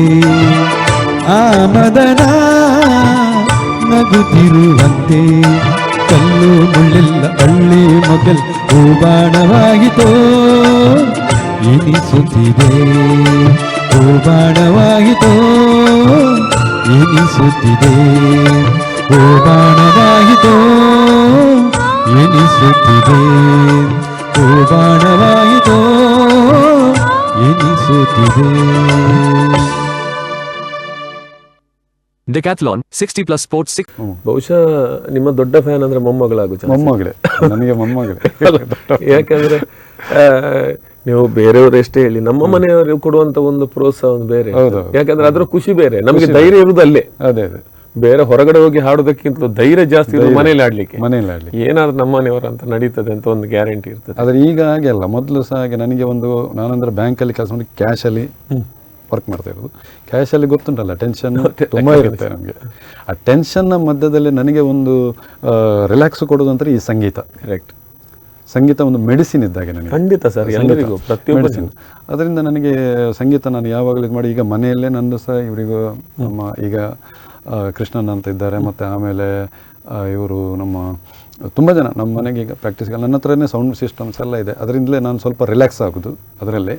ಆ ಮದನ ನಗುತ್ತಿರುವಂತೆ ಕಲ್ಲು ಮುಳ್ಳೆಲ್ಲ ಹಳ್ಳಿ ಮೊಗಲ್ ಬಾಣವಾಗಿತೋ ಎನಿಸುತ್ತಿದೆ ಬಾಣವಾಗಿತೋ ಎನಿಸುತ್ತಿದೆ ಬಾಣವಾಗಿತೋ ಎನಿಸುತ್ತಿದೆ ಬಾಣವಾಗಿತೋ ಎನಿಸುತ್ತಿದೆ. ಡೆಕ್ಯಾಥ್ಲಾನ್ 60+ ಸ್ಪೋರ್ಟ್ಸ್ ಬಹುಶಃ ನಿಮ್ಮ ದೊಡ್ಡ ಫ್ಯಾನ್ ಅಂದ್ರೆ ಮೊಮ್ಮಗಳಾಗು ಮೊಮ್ಮಗಳೇ, ನನಗೆ ಮೊಮ್ಮಗಳೇ. ಯಾಕಂದ್ರೆ ನೀವು ಬೇರೆಯವರು ಎಷ್ಟೇ ಹೇಳಿ ನಮ್ಮ ಮನೆಯವರು ಕೊಡುವಂತ ಒಂದು ಪ್ರೋತ್ಸಾಹ ಒಂದು ಬೇರೆ. ಯಾಕಂದ್ರೆ ಅದ್ರ ಖುಷಿ ಬೇರೆ, ನಮಗೆ ಧೈರ್ಯ ಇರುವುದಲ್ಲೇ. ಅದೇ ಅದೇ ಬೇರೆ ಹೊರಗಡೆ ಹೋಗಿ ಹಾಡೋದಕ್ಕಿಂತ ಧೈರ್ಯ ಜಾಸ್ತಿ ಇರೋದು ಮನೇಲಿ ಆಡ್ಲಿಕ್ಕೆ. ಮನೇಲಿ ಆಡ್ಲಿಕ್ಕೆ ಏನಾದ್ರು ನಮ್ಮ ಮನೆಯವರ ಅಂತ ನಡೀತದೆ ಅಂತ ಒಂದು ಗ್ಯಾರಂಟಿ ಇರ್ತದೆ. ಆದ್ರೆ ಈಗ ಹಾಗೆ ಅಲ್ಲ. ಮೊದಲು ಸಹ ಹಾಗೆ ನನಗೆ ಒಂದು ನಾನಂದ್ರೆ ಬ್ಯಾಂಕಲ್ಲಿ ಕೆಲಸ ಮಾಡಿ ಕ್ಯಾಶಲ್ಲಿ ವರ್ಕ್ ಮಾಡ್ತಾ ಇರೋದು. ಕ್ಯಾಶಲ್ಲಿ ಗೊತ್ತುಂಟಲ್ಲ, ಟೆನ್ಷನ್ ತುಂಬ ಇರುತ್ತೆ ನಮಗೆ. ಆ ಟೆನ್ಷನ್ನ ಮಧ್ಯದಲ್ಲಿ ನನಗೆ ಒಂದು ರಿಲ್ಯಾಕ್ಸ್ ಕೊಡೋದು ಅಂದ್ರೆ ಈ ಸಂಗೀತ. ಕರೆಕ್ಟ್. ಸಂಗೀತ ಒಂದು ಮೆಡಿಸಿನ್ ಇದ್ದಾಗೆ ನನಗೆ. ಖಂಡಿತ ಸರ್, ಎಲ್ಲರಿಗೂ ಮೆಡಿಸಿನ್. ಅದರಿಂದ ನನಗೆ ಸಂಗೀತ ನಾನು ಯಾವಾಗಲೂ ಇದು ಮಾಡಿ, ಈಗ ಮನೆಯಲ್ಲೇ ನಂದು ಸಹ ಇವರಿಗೂ ನಮ್ಮ ಈಗ ಕೃಷ್ಣನ್ ಅಂತ ಇದ್ದಾರೆ, ಮತ್ತು ಆಮೇಲೆ ಇವರು ನಮ್ಮ ತುಂಬ ಜನ ನಮ್ಮ ಮನೆಗೆ ಈಗ ಪ್ರಾಕ್ಟೀಸ್ಗೆ ನನ್ನ ಹತ್ರನೇ ಸೌಂಡ್ ಸಿಸ್ಟಮ್ಸ್ ಎಲ್ಲ ಇದೆ. ಅದರಿಂದಲೇ ನಾನು ಸ್ವಲ್ಪ ರಿಲ್ಯಾಕ್ಸ್ ಆಗೋದು ಅದರಲ್ಲೇ.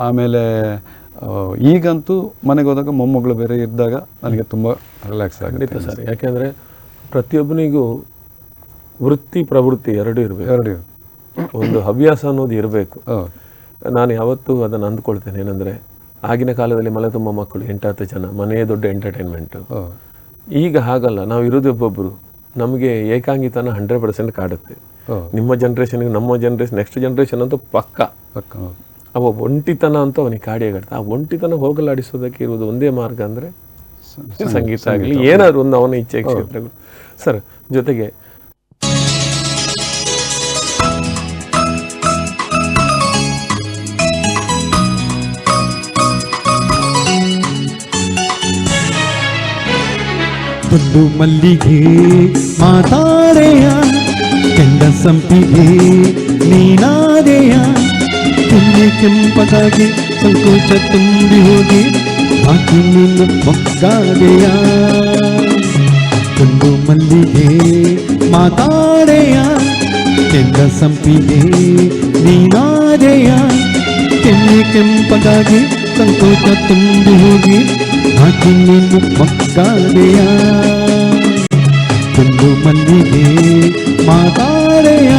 ಆಮೇಲೆ ಈಗಂತೂ ಮನೆಗೆ ಹೋದಾಗ ಮೊಮ್ಮಗಳು ಬೇರೆ ಇದ್ದಾಗ ನನಗೆ ತುಂಬ ರಿಲ್ಯಾಕ್ಸ್ ಆಗುತ್ತೆ ಸರ್. ಯಾಕೆಂದರೆ ಪ್ರತಿಯೊಬ್ಬನಿಗೂ ವೃತ್ತಿ ಪ್ರವೃತ್ತಿ ಎರಡೂ ಇರಬೇಕು. ಒಂದು ಹವ್ಯಾಸ ಅನ್ನೋದು ಇರಬೇಕು. ನಾನು ಯಾವತ್ತೂ ಅದನ್ನು ಅಂದ್ಕೊಳ್ತೇನೆ. ಏನಂದರೆ ಆಗಿನ ಕಾಲದಲ್ಲಿ ಮಲೆ ತುಂಬ ಮಕ್ಕಳು 8-10 ಜನ, ಮನೆಯೇ ದೊಡ್ಡ ಎಂಟರ್ಟೈನ್ಮೆಂಟು. ಈಗ ಹಾಗಲ್ಲ, ನಾವು ಇರೋದು ಒಬ್ಬೊಬ್ಬರು. ನಮಗೆ ಏಕಾಂಗಿತನ 100% ಕಾಡುತ್ತೆ. ನಿಮ್ಮ ಜನ್ರೇಷನ್ಗೆ ನಮ್ಮ ಜನ್ರೇಷನ್ ನೆಕ್ಸ್ಟ್ ಜನ್ರೇಷನ್ ಅಂತೂ ಪಕ್ಕ. ಅವ ಒಂಟಿತನ ಅಂತೂ ಅವನಿಗೆ ಕಾಡಿಯಾಗತ್ತೆ. ಆ ಒಂಟಿತನ ಹೋಗಲಾಡಿಸೋದಕ್ಕೆ ಇರುವುದು ಒಂದೇ ಮಾರ್ಗ ಅಂದರೆ ಸಂಗೀತ ಆಗಲಿ, ಏನಾದರೂ ಒಂದು ಅವನ ಇಚ್ಛೆ ಕ್ಷೇತ್ರಗಳು. ಸರ್, ಜೊತೆಗೆ ತುಂಡು ಮಲ್ಲಿಗೆ ಮಾತಾಡೆಯ, ಕೆಂಡ ಸಂಪಿಗೆ ನೀನಾದೆಯ, ಕೆನ್ನೆ ಕೆಂಪಗಾಗಿ ಸಂಕೋಚ ತುಂಬಿ ಹೋಗಿ ಹಾಕಿ ನೀನು ಮೊಗ್ಗಾದೆಯ ಗಂಡು ಮಲ್ಲಿಗೆ ಮಾತಾಡೆಯ ಕೆಂದ ಸಂಪಿಗೆ ನೀನಾದೆಯ ಕೆನ್ನೆ ಕೆಂಪಗಾಗಿ ಸಂಕೋಚ ತುಂಬಿ ಹೋಗಿ ಹಾಕಿ ನೀನು ಮೊಗ್ಗಾದೆಯ ಗಂಡು ಮಲ್ಲಿಗೆ ಮಾತಾಡೆಯ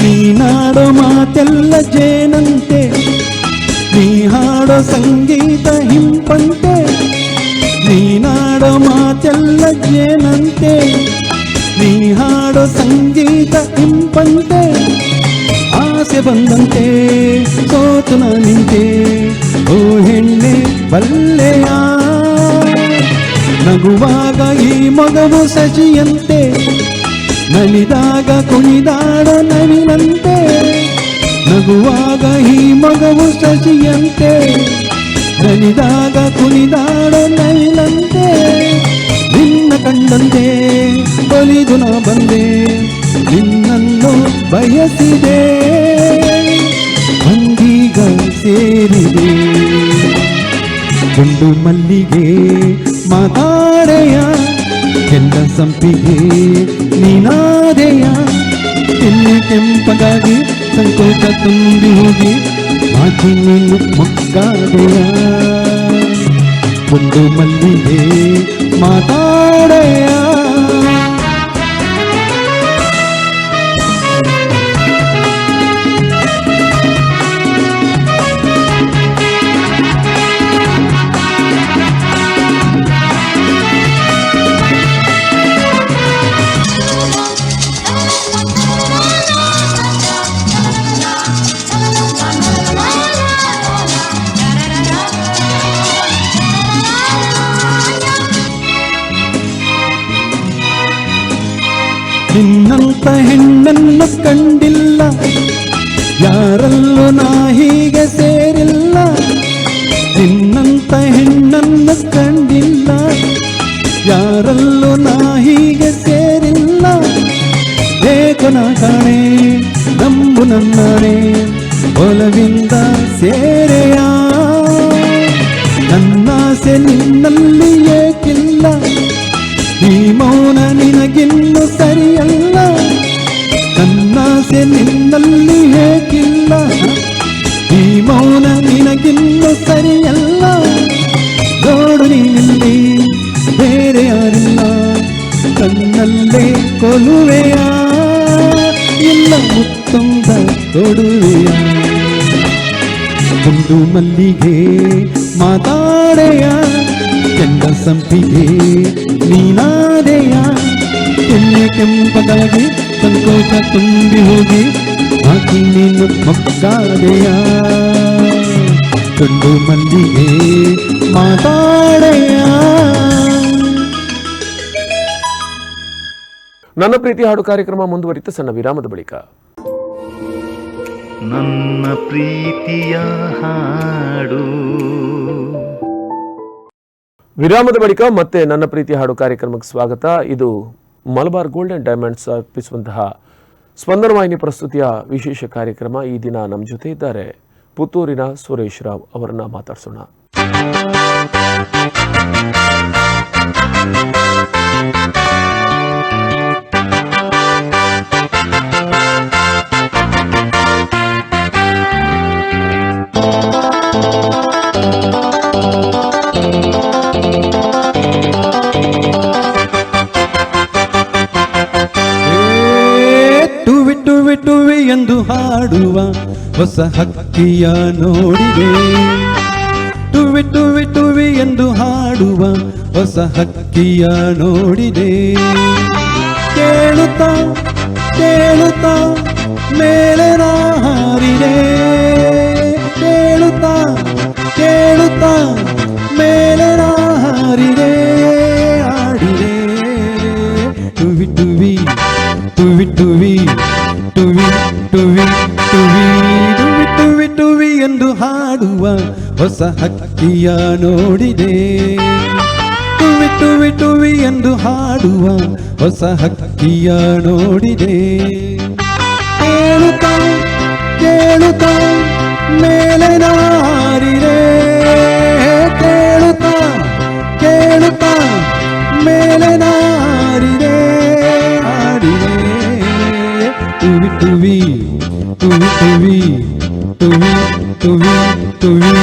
ನೀನಾಡೋ ಮಾತೆಲ್ಲ ಜೇನಂತೆ ನೀ ಹಾಡೋ ಸಂಗೀತ ಹಿಂಪಂತೆ ನೀನಾಡೋ ಮಾತೆಲ್ಲ ಜೇನಂತೆ ನೀ ಹಾಡೋ ಸಂಗೀತ ಹಿಂಪಂತೆ ಆಸೆ ಬಂದಂತೆ ಸೋತು ನಾ ನಿಂತೆ ಓ ಹೆಣ್ಣೆ ಬಲ್ಲೆಯ ನಗುವಾಗ ಈ ಮಗವು ಸಜಿಯಂತೆ ನಲಿದಾಗ ಕುಣಿದಾಡೋ ನವಿನಂತೆ ನಗುವಾಗ ಈ ಮಗವು ಶಶಿಯಂತೆ ನಲಿದಾಗ ಕುಣಿದಾಡೋ ನವಿನಂತೆ ನಿನ್ನ ಕಂಡಂತೆ ಒಲಿದು ನಾ ಬಂದೆ ನಿನ್ನನ್ನು ಬಯಸಿದೆ ಅಂಗೀಗ ಸೇರಿದೆ ಗಂಡು ಮಲ್ಲಿಗೆ ಮಾತಾಡೆಯ ಕೆಂದ ಸಂಪಿಗೆ ನೀನಾದೆಯ ಕೆನ್ನೆ ಕೆಂಪಗಾಗಿ ಸಂಕೋಚ ತುಂಬಿ ಹೋಗಿ ಬಾಕಿ ನೀನು ಮೊಗ್ಗಾದೆಯ ಗಂಡು ಮಲ್ಲಿಗೆ ಮಾತಾಡೆಯ ನಿನ್ನಂತ ಹೆಣ್ಣನ್ನು ಕಂಡಿಲ್ಲ ಯಾರಲ್ಲೂ ನಾ ಹೀಗೆ ಸೇರಿಲ್ಲ ನಿನ್ನಂತ ಹೆಣ್ಣನ್ನು ಕಂಡಿಲ್ಲ ಯಾರಲ್ಲೂ ನಾ ಹೀಗೆ ಸೇರಿಲ್ಲ ಏಕೋ ನಾ ಕಾಣೆ ನಂಬು ನನ್ನಾಣೆ ಒಲವಿಂದ ಸೇರೆಯ ನನ್ನಾಸೆ ನಿನ್ನಲ್ಲಿ ಏಕಿಲ್ಲ ಈ ಮೌನ ನಿನಗಿನ್ನು ಸರಿಯಲ್ಲ ನನ್ನಾಸೆ ನಿನ್ನಲ್ಲಿ ಏಕಿಲ್ಲ ಈ ಮೌನ ನಿನಗಿನ್ನು ಸರಿಯಲ್ಲ ನೋಡು ನೀನಿಲ್ಲಿ ಬೇರೆ ಯಾರಿಲ್ಲ ಕಣ್ಣಲ್ಲೇ ಕೊಲುವೆಯ ಇಲ್ಲ ಮುತ್ತೊಂದ ತೊಡುವೆಯ ಗಂಡು ಮಲ್ಲಿಗೆ ಮಾತಾಡೆಯ ಕೆಂದ ಸಂಪಿಗೆ ನೀನಾದೆಯ ಕೆನ್ನೆ ಕೆಂಪಗಾಗಿ ಸಂಕೋಚ ತುಂಬಿ ಹೋಗಿ ಹಾಕಿ ನೀನು ಮೊಗ್ಗಾದೆಯ ಗಂಡು ಮಲ್ಲಿಗೆ ಮಾತಾಡೆಯ. ನನ್ನ ಪ್ರೀತಿ ಹಾಡು ಕಾರ್ಯಕ್ರಮ ಮುಂದುವರಿತ ಸಣ್ಣ ವಿರಾಮದ ಬಳಿಕ. ನನ್ನ ಪ್ರೀತಿಯ ಹಾಡು. ವಿರಾಮದ ಬಳಿಕ ಮತ್ತೆ ನನ್ನ ಪ್ರೀತಿ ಹಾಡು ಕಾರ್ಯಕ್ರಮಕ್ಕೆ ಸ್ವಾಗತ. ಇದು ಮಲಬಾರ್ ಗೋಲ್ಡ್ ಅಂಡ್ ಡೈಮಂಡ್ಸ್ ಅರ್ಪಿಸುವಂತಹ ಸ್ಪಂದನ ವಾಹಿನಿ ಪ್ರಸ್ತುತಿಯ ವಿಶೇಷ ಕಾರ್ಯಕ್ರಮ. ಈ ದಿನ ನಮ್ಮ ಜೊತೆ ಇದ್ದಾರೆ ಪುತ್ತೂರಿನ ಸುರೇಶ್ ರಾವ್. ಅವರನ್ನ ಮಾತಾಡ್ಸೋಣ. ಟುವಿ ಎಂದು ಹಾಡುವ ಹೊಸ ಹಕ್ಕಿಯ ನೋಡಿದೆ. ಟುವಿ ಟುವಿ ಟುವಿ ಎಂದು ಹಾಡುವ ಹೊಸ ಹಕ್ಕಿಯ ನೋಡಿದೆ. ಕೇಳುತ್ತಾ ಕೇಳುತ್ತಾ ಮೇಲೆ ನಾ ಹಾರಿದೆ. ಕೇಳುತ್ತಾ ಕೇಳುತ್ತಾ ಮೇಲೆ ನಾ ಹಾರಿದೆ ಟುವಿ ಟುವಿ ಟುವಿ ಟುವಿ ಟುವಿ ಟುವಿ ಟುವಿ ಟುವಿ ಎಂದು ಹಾಡುವ ಹೊಸ ಹಕ್ಕಿಯ ನೋಡಿದೆ. ಟುವಿ ಟುವಿ ಟುವಿ ಎಂದು ಹಾಡುವ ಹೊಸ ಹಕ್ಕಿಯ ನೋಡಿದೆ. ಕೇಳುತ್ತಾ ಕೇಳುತ್ತಾ ಮೇಲೆ ನಾರಿದೆ. ಕೇಳುತ್ತಾ ಕೇಳುತ್ತಾ ಮೇಲೆ ನಾರಿದೆ ಆಡಿದೆ. ಟುವಿ ಟುವಿ ಟುವಿ ಟುವಿ ಟುವಿ ಟುವಿ ಟುವಿ.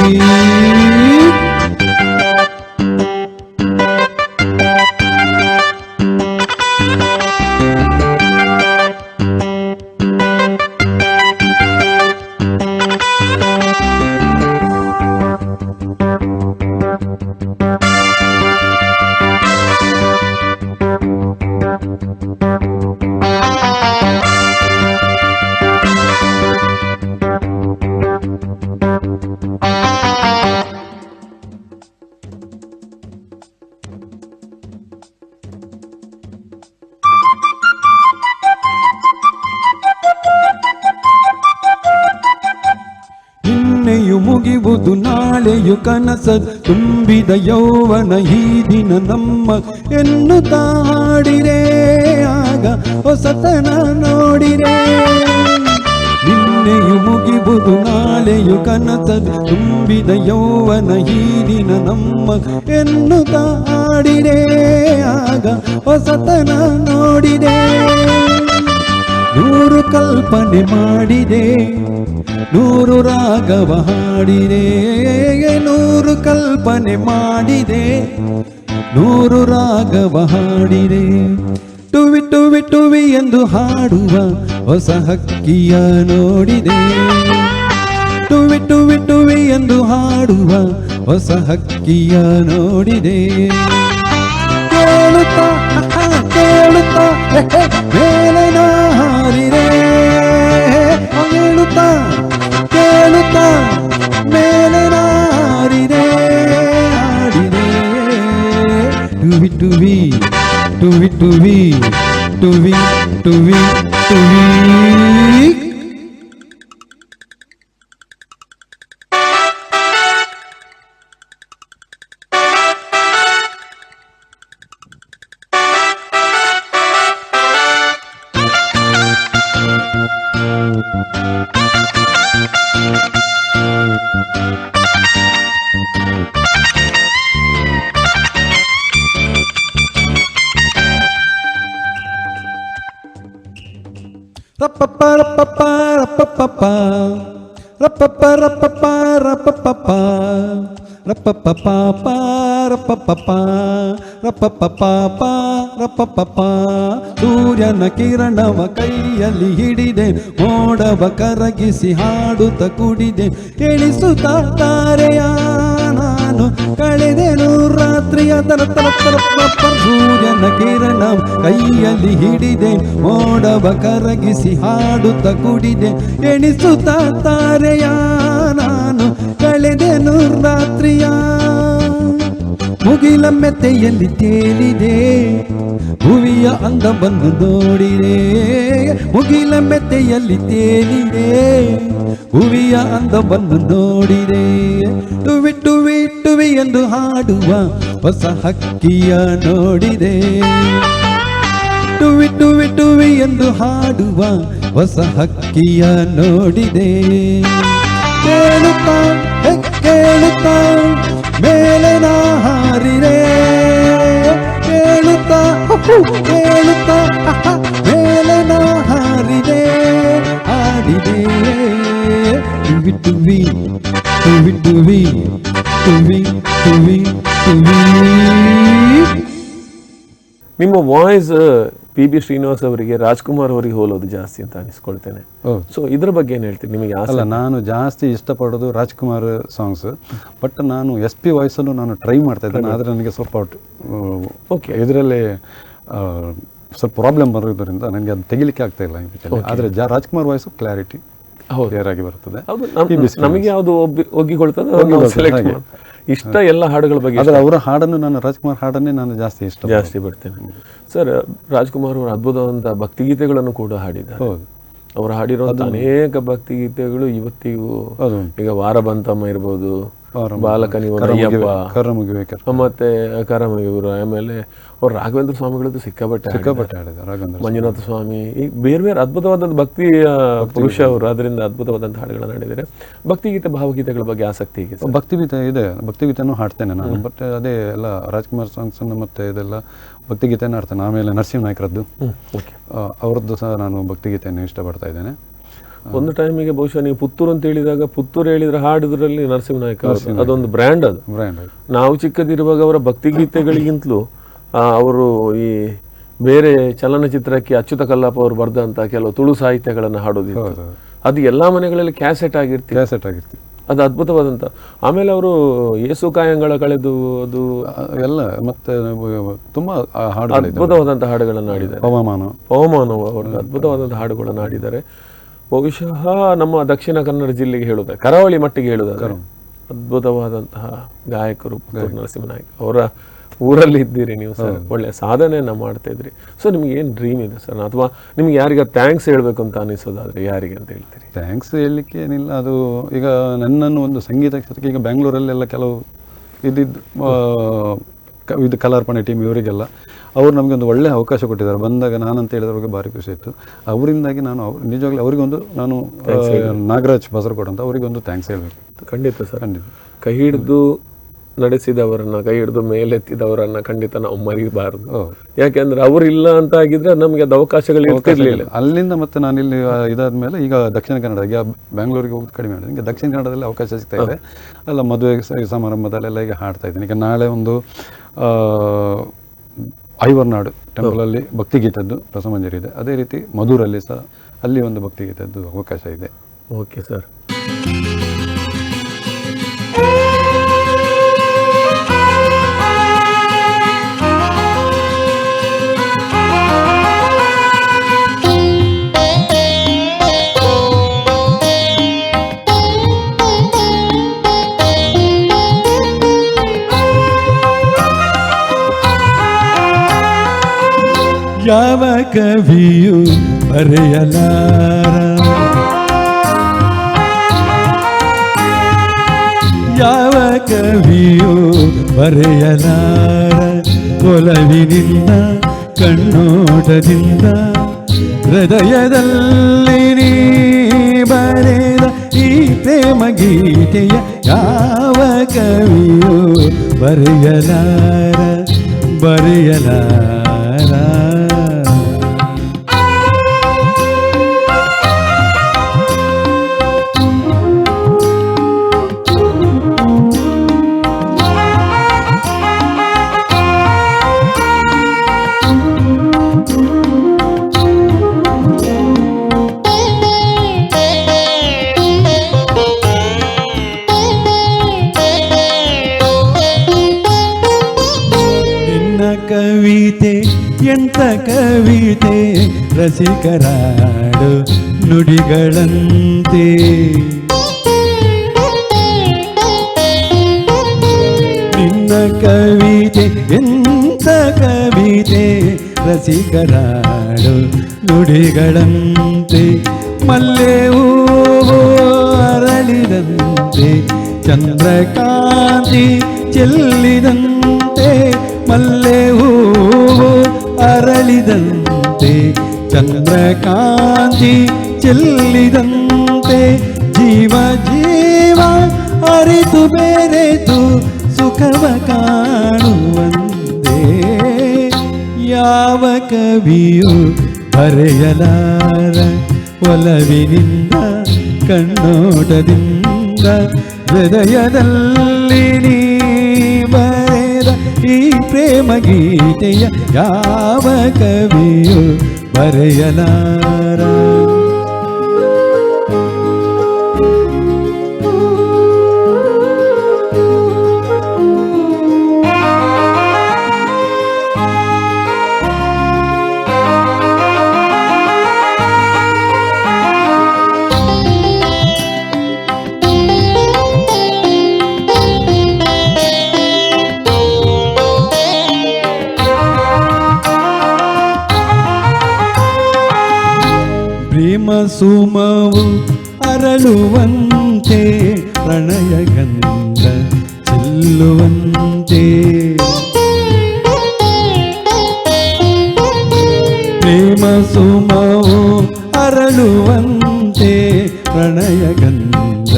ನಿನ್ನೆಯು ಮುಗಿವುದು ನಾಳೆಯು ಕನಸ ತುಂಬಿದ ಯೌವನ ಈ ದಿನ ನಮ್ಮ ಎನ್ನುತ್ತಾ ಹಾಡಿರೆ ಆಗ ಹೊಸತನ ನೋಡಿರೆ. ನಿನ್ನೆಯು ಮುಗಿವುದು ನಾಳೆಯು ಕನಸ ತುಂಬಿದ ಯೌವನ ಈ ದಿನ ನಮ್ಮ ಎನ್ನುತ್ತಾ ಹಾಡಿರೆ ಆಗ ಹೊಸತನ ನೋಡಿದೆ. ನೂರು ಕಲ್ಪನೆ ಮಾಡಿದೆ, ನೂರು ರಾಗವ ಹಾಡಿದೆ. ನೂರು ಕಲ್ಪನೆ ಮಾಡಿದೆ, ನೂರು ರಾಗವ ಹಾಡಿದೆ. ಟುವಿ ಟುವಿ ಟುವಿ ಎಂದು ಹಾಡುವ ಹೊಸ ಹಕ್ಕಿಯ ನೋಡಿದೆ. ಟುವಿ ಟುವಿ ಟುವಿ ಎಂದು ಹಾಡುವ ಹೊಸ ಹಕ್ಕಿಯ ನೋಡಿದೆ. ಕೇಳುತ್ತಾ ಕೇಳುತ್ತಾ ಮೇಲೆ ಹಾರಿದೆ. ಕೇಳುತ್ತಾ ಕೇಳುತ್ತಾ ಮೇಲೆ ಹಾರಿದೆ ಹಾಡಿದೆ. ಟುವಿ ಟುವಿ ಟುವಿ ಟುವಿ ಟುವಿ ಟುವಿ ಟುವಿ. Rapapa rapapa rapapa rapapa rapapa rapapa rapapa rapapa rapapa rapapa. ಸೂರ್ಯನ ಕಿರಣವ ಕೈಯಲ್ಲಿ ಹಿಡಿದೆ, ಮೋಡವ ಕರಗಿಸಿ ಹಾಡುತ್ತ ಕುಡಿದೆ. ಎಣಿಸುತ್ತ ತಾರೆಯ ನಾನು ಕಳೆದೆನು ರಾತ್ರಿಯ ತರ ತರ ತರ. ಸೂರ್ಯನ ಕಿರಣ ಕೈಯಲ್ಲಿ ಹಿಡಿದೆ, ಮೋಡವ ಕರಗಿಸಿ ಹಾಡುತ್ತ ಕುಡಿದೆ. ಎಣಿಸುತ್ತ ತಾರೆಯ ನಾನು ಕಳೆದೆನು ರಾತ್ರಿಯ. ಮುಗಿಲ ಮೆತ್ತೆಯಲ್ಲಿ ತೇಲಿದೆ, ಭುವಿಯ ಅಂದ ಬಂದು ನೋಡಿದೆ. ಮುಗಿಲ ಮೆತ್ತೆಯಲ್ಲಿ ತೇಲಿದೆ, ಭುವಿಯ ಅಂದ ಬಂದು ನೋಡಿದೆ. ಟುವಿ ಟುವಿ ಟುವಿ ಎಂದು ಹಾಡುವ ಹೊಸ ಹಕ್ಕಿಯ ನೋಡಿದೆ. ಟುವಿ ಟುವಿ ಟುವಿ ಎಂದು ಹಾಡುವ ಹೊಸ ಹಕ್ಕಿಯ ನೋಡಿದೆ. ಕೇಳುತ್ತಾ ಕೇಳುತ್ತಾ ಮೇಲೆ ಹಾರಿದೆ. ಕೇಳುತ್ತಾ ಕೇಳುತ್ತಾ ಮೇಲೆ ಹಾರಿದೆ ಹಾಡಿದೆ. ಟುವಿ ಟುವಿ ಟುವಿ ಟುವಿ ಟುವಿ ಟುವಿ ಟುವಿ. ನಿಮ್ಮ ವಾಯ್ಸ್ ಪಿ ಬಿ ಶ್ರೀನಿವಾಸ್ ಅವರಿಗೆ ರಾಜ್ಕುಮಾರ್ ಅವರಿಗೆ ಹೋಲೋದು ಜಾಸ್ತಿ ಅಂತ ಅನಿಸ್ಕೊಳ್ತೇನೆ. ಸೊ ಇದ್ರ ಬಗ್ಗೆ ಏನು ಹೇಳ್ತೀನಿ ನಿಮಗೆ? ಅಲ್ಲ, ನಾನು ಜಾಸ್ತಿ ಇಷ್ಟಪಡೋದು ರಾಜ್ಕುಮಾರ್ ಸಾಂಗ್ಸ್. ಬಟ್ ನಾನು ಎಸ್ ಪಿ ವಾಯ್ಸನ್ನು ನಾನು ಟ್ರೈ ಮಾಡ್ತಾ ಇದ್ದೇನೆ. ಆದರೆ ನನಗೆ ಸ್ವಲ್ಪ ಓಕೆ ಇದರಲ್ಲಿ ಸ್ವಲ್ಪ ಪ್ರಾಬ್ಲಮ್ ಬರೋದ್ರಿಂದ ನನಗೆ ಅದು ತೆಗಿಲಿಕ್ಕೆ ಆಗ್ತಾ ಇಲ್ಲ. ಆದರೆ ರಾಜ್ಕುಮಾರ್ ವಾಯ್ಸು ಕ್ಲಾರಿಟಿ ಕ್ಲಿಯರ್ ಆಗಿ ಬರ್ತದೆ. ನಮಗೆ ಯಾವುದು ಒಗ್ಗಿಕೊಳ್ತದೆ ಇಷ್ಟ ಎಲ್ಲ ಹಾಡುಗಳ ಬಗ್ಗೆ ಆದರೆ ಅವರ ಹಾಡನ್ನು ನಾನು ರಾಜ್ಕುಮಾರ್ ಹಾಡನ್ನೇ ನಾನು ಜಾಸ್ತಿ ಬಿಡ್ತೇನೆ. ಸರ್, ರಾಜ್ಕುಮಾರ್ ಅವರು ಅದ್ಭುತವಾದಂಥ ಭಕ್ತಿಗೀತೆಗಳನ್ನು ಕೂಡ ಹಾಡಿದ್ದಾರೆ. ಹೌದು, ಅವರು ಹಾಡಿರುವಂಥ ಅನೇಕ ಭಕ್ತಿಗೀತೆಗಳು ಇವತ್ತಿಗೂ, ಈಗ ವಾರ ಬಂತಮ್ಮ ಇರ್ಬೋದು, ಬಾಲಕ ನೀವು ಅಯ್ಯಪ್ಪ, ಮತ್ತೆ ಕರಮಗಿವರು, ಆಮೇಲೆ ಅವ್ರು ರಾಘವೇಂದ್ರ ಸ್ವಾಮಿಗಳದ್ದು ಸಿಕ್ಕಾಪಟ್ಟೆ ಹಾಡಿದ್ದಾರೆ, ಮಂಜುನಾಥ ಸ್ವಾಮಿ, ಈ ಬೇರೆ ಬೇರೆ ಅದ್ಭುತವಾದಂಥ ಭಕ್ತಿ ಪುರುಷ ಅವರು. ಅದರಿಂದ ಅದ್ಭುತವಾದಂಥ ಹಾಡುಗಳನ್ನು ಹಾಡಿದ್ದಾರೆ. ಭಕ್ತಿಗೀತೆ ಭಾವಗೀತೆಗಳ ಬಗ್ಗೆ ಆಸಕ್ತಿ ಇದೆ? ಭಕ್ತಿಗೀತೆ ಇದೆ, ಭಕ್ತಿಗೀತೆನೂ ಹಾಡ್ತೇನೆ ನಾನು. ಬಟ್ ಅದೇ ಎಲ್ಲ ರಾಜ್ಕುಮಾರ್ ಸಾಂಗ್ಸ್ ಮತ್ತೆ ಇದೆಲ್ಲ ಭಕ್ತಿಗೀತೆನೇ ಹಾಡ್ತೇನೆ. ಆಮೇಲೆ ನರಸಿಂಹ ನಾಯ್ಕರದ್ದು, ಅವ್ರದ್ದು ಸಹ ನಾನು ಭಕ್ತಿಗೀತೆಯನ್ನು ಇಷ್ಟಪಡ್ತಾ ಇದ್ದೇನೆ. ಒಂದು ಟೈಮಿಗೆ ಬಹುಶಃ ನೀವು ಪುತ್ತೂರು ಅಂತ ಹೇಳಿದಾಗ, ಪುತ್ತೂರು ಹೇಳಿದ್ರೆ ಹಾಡಿದ್ರಲ್ಲಿ ನರಸಿಂಹ ನಾಯ್ಕ ಅದೊಂದು ಬ್ರ್ಯಾಂಡ್. ಅದು ನಾವು ಚಿಕ್ಕದಿರುವಾಗ ಅವರ ಭಕ್ತಿಗೀತೆಗಳಿಗಿಂತಲೂ ಅವರು ಈ ಬೇರೆ ಚಲನಚಿತ್ರಕ್ಕೆ ಅಚ್ಯುತ ಕಲ್ಲಾಪ ಅವರು ಬರೆದಂತ ಕೆಲವು ತುಳು ಸಾಹಿತ್ಯಗಳನ್ನು ಹಾಡೋದಿತ್ತು. ಅದು ಎಲ್ಲಾ ಮನೆಗಳಲ್ಲಿ ಕ್ಯಾಸೆಟ್ ಆಗಿರ್ತಿತ್ತು. ಅದು ಅದ್ಭುತವಾದಂತ. ಆಮೇಲೆ ಅವರು ಯೇಸು ಕಾಯಂಗಳ ಕಳೆದು ಅದು ಎಲ್ಲ ಮತ್ತೆ ತುಂಬಾ ಅದ್ಭುತವಾದಂತಹ ಹಾಡುಗಳನ್ನು ಹಾಡಿದ್ದಾರೆ. ಪವಮಾನ ಅವರು ಅದ್ಭುತವಾದಂತಹ ಹಾಡುಗಳನ್ನು ಹಾಡಿದ್ದಾರೆ. ಬಹುಶಃ ನಮ್ಮ ದಕ್ಷಿಣ ಕನ್ನಡ ಜಿಲ್ಲೆಗೆ ಹೇಳುವುದಾದ್ರೆ, ಕರಾವಳಿ ಮಟ್ಟಿಗೆ ಹೇಳುವುದಾದ್ರೆ, ಅದ್ಭುತವಾದಂತಹ ಗಾಯಕರು ಪುತ್ತೂರು ನರಸಿಂಹ ನಾಯ್ಕ. ಅವರ ಊರಲ್ಲಿ ಇದ್ದೀರಿ ನೀವು ಸರ್, ಒಳ್ಳೆ ಸಾಧನೆಯನ್ನ ಮಾಡ್ತಾ ಇದ್ರಿ. ಸೊ ನಿಮ್ಗೆ ಏನು ಡ್ರೀಮ್ ಇದೆ ಸರ್? ಅಥವಾ ನಿಮ್ಗೆ ಯಾರಿಗ ಥ್ಯಾಂಕ್ಸ್ ಹೇಳ್ಬೇಕು ಅಂತ ಅನಿಸೋದಾದ್ರೆ ಯಾರಿಗೆ ಅಂತ ಹೇಳ್ತೀರಿ? ಥ್ಯಾಂಕ್ಸ್ ಹೇಳಲಿಕ್ಕೆ ಏನಿಲ್ಲ. ಅದು ಈಗ ನನ್ನನ್ನು ಒಂದು ಸಂಗೀತ ಕ್ಷೇತ್ರಕ್ಕೆ ಈಗ ಬೆಂಗಳೂರಲ್ಲೆಲ್ಲ ಕೆಲವು ಇದು ಕಲಾರ್ಪಣೆ ಟೀಮ್ ಇವರಿಗೆಲ್ಲ ಅವರು ನಮಗೆ ಒಂದು ಒಳ್ಳೆಯ ಅವಕಾಶ ಕೊಟ್ಟಿದ್ದಾರೆ. ಬಂದಾಗ ನಾನಂತ ಹೇಳಿದವ್ರಿಗೆ ಭಾರಿ ಖುಷಿ ಇತ್ತು. ಅವರಿಂದಾಗಿ ನಾನು ನಿಜವಾಗ್ಲೂ ಅವರಿಗೊಂದು ನಾನು ನಾಗರಾಜ್ ಬಸರಕೋಟ್ ಅಂತ ಅವರಿಗೊಂದು ಥ್ಯಾಂಕ್ಸ್ ಹೇಳಬೇಕು. ಖಂಡಿತ ಸರ್, ಖಂಡಿತ. ಕೈ ಹಿಡಿದು ನಡೆಸಿದವರನ್ನ, ಕೈ ಹಿಡಿದು ಮೇಲೆತ್ತಿದವರನ್ನ ಖಂಡಿತ ನಾವು ಮರಿಬಾರದು. ಯಾಕೆಂದ್ರೆ ಅವರಿಲ್ಲ ಅಂತ ಆಗಿದ್ರೆ ನಮಗೆ ಅದು ಅವಕಾಶಗಳು ಇರ್ತಿರ್ಲಿಲ್ಲ. ಅಲ್ಲಿಂದ ಮತ್ತೆ ನಾನು ಇಲ್ಲಿ ಇದಾದ್ಮೇಲೆ ಈಗ ದಕ್ಷಿಣ ಕನ್ನಡ, ಈಗ ಬೆಂಗಳೂರಿಗೆ ಹೋಗಿ ಕಡಿಮೆ ಮಾಡಿದೆ. ಈಗ ದಕ್ಷಿಣ ಕನ್ನಡದಲ್ಲಿ ಅವಕಾಶ ಸಿಗ್ತಾ ಇದೆ. ಅಲ್ಲ, ಮದುವೆ ಸಮಾರಂಭದಲ್ಲೆಲ್ಲ ಈಗ ಹಾಡ್ತಾ ಇದ್ದೀನಿ. ಈಗ ನಾಳೆ ಒಂದು ಐವರ್ನಾಡು ಟೆಂಪಲಲ್ಲಿ ಭಕ್ತಿಗೀತದ್ದು ರಸಮಂಜರಿ ಇದೆ. ಅದೇ ರೀತಿ ಮಧುರಲ್ಲಿ ಸಹ ಅಲ್ಲಿ ಒಂದು ಭಕ್ತಿಗೀತದ್ದು ಅವಕಾಶ ಇದೆ. Okay sir. ಯಾವ ಕವಿಯು ಬರೆಯಲಾರ, ಯಾವ ಕವಿಯು ಬರೆಯಲಾರ, ಒಲವಿನಿಂದ ಕಣ್ಣೋಟದಿಂದ ಹೃದಯದಲ್ಲಿ ನೀ ಬರೆದ ಈ ಪ್ರೇಮ ಗೀತೆಯ ಯಾವ ಕವಿಯು ಬರೆಯಲಾರ, ಬರೆಯಲಾರ. ಕವಿತೆ ಎಂತ ಕವಿತೆ, ರಸಿಕರಾಡು ನುಡಿಗಳಂತೆ. ನಿನ್ನ ಕವಿತೆ ಎಂತ ಕವಿತೆ, ರಸಿಕರಾಡು ನುಡಿಗಳಂತೆ. ಮಲ್ಲೆ ಹೂವು ಅರಳಿದಂತೆ, ಚಂದ್ರಕಾಂತಿ ಚೆಲ್ಲಿದಂತೆ. ಮಲ್ಲೆ ಹೂವು ಅರಳಿದಂತೆ, ಚಂದ್ರಕಾಂತಿ ಚೆಲ್ಲಿದಂತೆ. ಜೀವ ಜೀವ ಅರಿತು ಬೆರೆತು ಸುಖವ ಕಾಣುವಂತೆ. ಯಾವ ಕವಿಯು ಬರೆಯಲಾರ, ಒಲವಿನಿಂದ ಕಣ್ಣೋಟದಿಂದ ಹೃದಯದಲ್ಲಿ ನೀ ಬರೆದ ಈ ಪ್ರೇಮ ಗೀತೆಯ ಯಾವ ಕವಿಯು ಬರೆಯಲಾರ. ಪ್ರೇಮ ಸುಮವು ಅರಳುವಂತೆ ಪ್ರಣಯ ಗಂಧ ಚೆಲ್ಲುವಂತೆ ಪ್ರೇಮ ಸುಮವು ಅರಳುವಂತೆ ಪ್ರಣಯ ಗಂಧ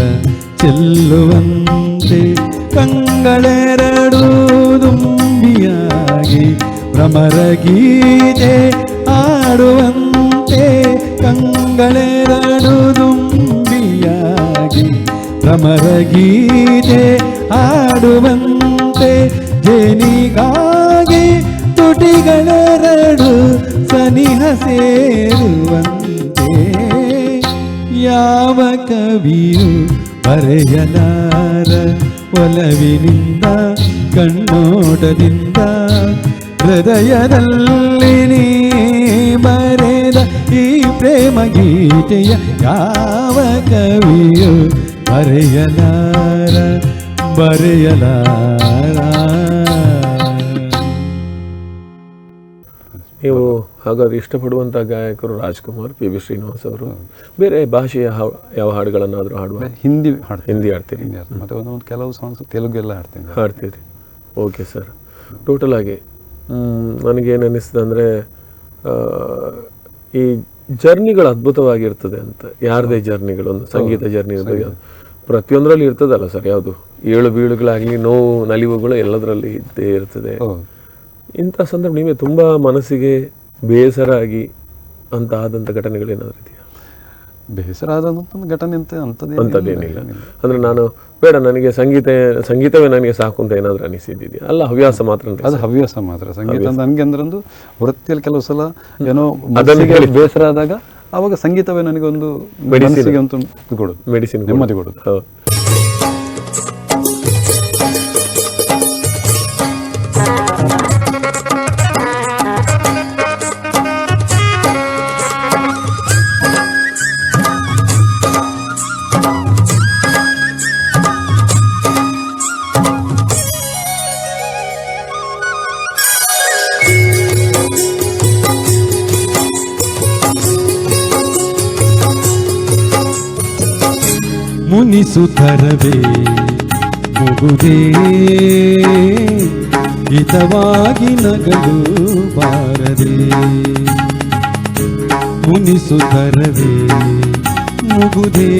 ಚೆಲ್ಲುವಂತೆ ಕಂಗಳೆರಡು ದುಂಬಿಯಾಗಿ ಭ್ರಮರ ಗೀತೆ ಆಡುವಂತೆ ಕಂಗಳೆರಡು ದುಂಬಿಯಾಗಿ ಭ್ರಮರ ಗೀತೆ ಆಡುವಂತೆ ಜೇನಿಗಾಗಿ ತುಟಿಗಳೆರಡು ಸನಿಹ ಸೇರುವಂತೆ ಯಾವ ಕವಿಯು ಬರೆಯಲಾರ ಒಲವಿನಿಂದ ಕಣ್ಣೋಟದಿಂದ ಹೃದಯದಲ್ಲಿ ನೀ ಬರೆದ ಈ ಪ್ರೇಮ ಗೀತೆಯ ಯಾವ ಕವಿಯು ಬರೆಯಲಾರ ನೀವು ಹಾಗಾದ್ರೆ ಇಷ್ಟಪಡುವಂಥ ಗಾಯಕರು ರಾಜ್ಕುಮಾರ್, ಪಿ ಬಿ ಶ್ರೀನಿವಾಸ್ ಅವರು. ಬೇರೆ ಭಾಷೆಯ ಯಾವ ಹಾಡುಗಳನ್ನಾದರೂ ಹಾಡುವ? ಹಿಂದಿ ಹಾಡ್ತೀರಿ? ಮತ್ತೆ ಒಂದೊಂದು ಕೆಲವು ಸಾಂಗ್ಸ್ ತೆಲುಗು ಎಲ್ಲ ಹಾಡ್ತೀರಿ. Okay sir. ಟೋಟಲ್ ಆಗಿ ನನಗೇನು ಅನ್ನಿಸ್ತದೆ ಅಂದರೆ ಈ ಜರ್ನಿಗಳು ಅದ್ಭುತವಾಗಿರ್ತದೆ ಅಂತ. ಯಾರದೇ ಜರ್ನಿಗಳು, ಒಂದು ಸಂಗೀತ ಜರ್ನಿ ಇರ್ತದೆ, ಪ್ರತಿಯೊಂದರಲ್ಲಿ ಇರ್ತದಲ್ಲ ಸರ್. ಯಾವುದು ಏಳು ಬೀಳುಗಳಾಗಲಿ, ನೋವು ನಲಿವುಗಳು ಎಲ್ಲದರಲ್ಲಿ ಇದ್ದೇ ಇರ್ತದೆ. ಇಂಥ ಸಂದರ್ಭ ನಿಮಗೆ ತುಂಬ ಮನಸ್ಸಿಗೆ ಬೇಸರ ಆಗಿ ಅಂತ ಆದಂಥ ಘಟನೆಗಳೇನಾದರೂ ಇದೆಯಾ? ಬೇಸರ ಆದಂಥ ಘಟನೆ ಅಂಥದ್ದೇನಿಲ್ಲ. ಅಂದರೆ ನಾನು ಬೇಡ, ನನಗೆ ಸಂಗೀತವೇ ನನಗೆ ಸಾಕು ಅಂತ ಏನಾದರೂ ಅನಿಸಿದ್ದಿದೆಯಾ? ಅಲ್ಲ, ಹವ್ಯಾಸ ಮಾತ್ರ. ಅದು ಹವ್ಯಾಸ ಮಾತ್ರ. ಸಂಗೀತ ನನಗೆ ಅಂದ್ರೊಂದು ವೃತ್ತಿಯಲ್ಲಿ ಕೆಲವು ಸಲ ಏನೋ ಬೇಸರ ಆದಾಗ ಆವಾಗ ಸಂಗೀತವೇ ನನಗೆ ಒಂದು ಮೆಡಿಸಿನ್ ಅಂತ ಕೊಡೋದು, ಮೆಡಿಸಿನ್, ನೆಮ್ಮದಿ ಕೊಡೋದು. ಮುನಿಸುತ್ತರವೇ ಮುಗುದೇ ಹಿತವಾಗಿ ನಗಲು ಬಾರದೆ, ಮುನಿಸುತ್ತರವೇ ಮುಗುದೇ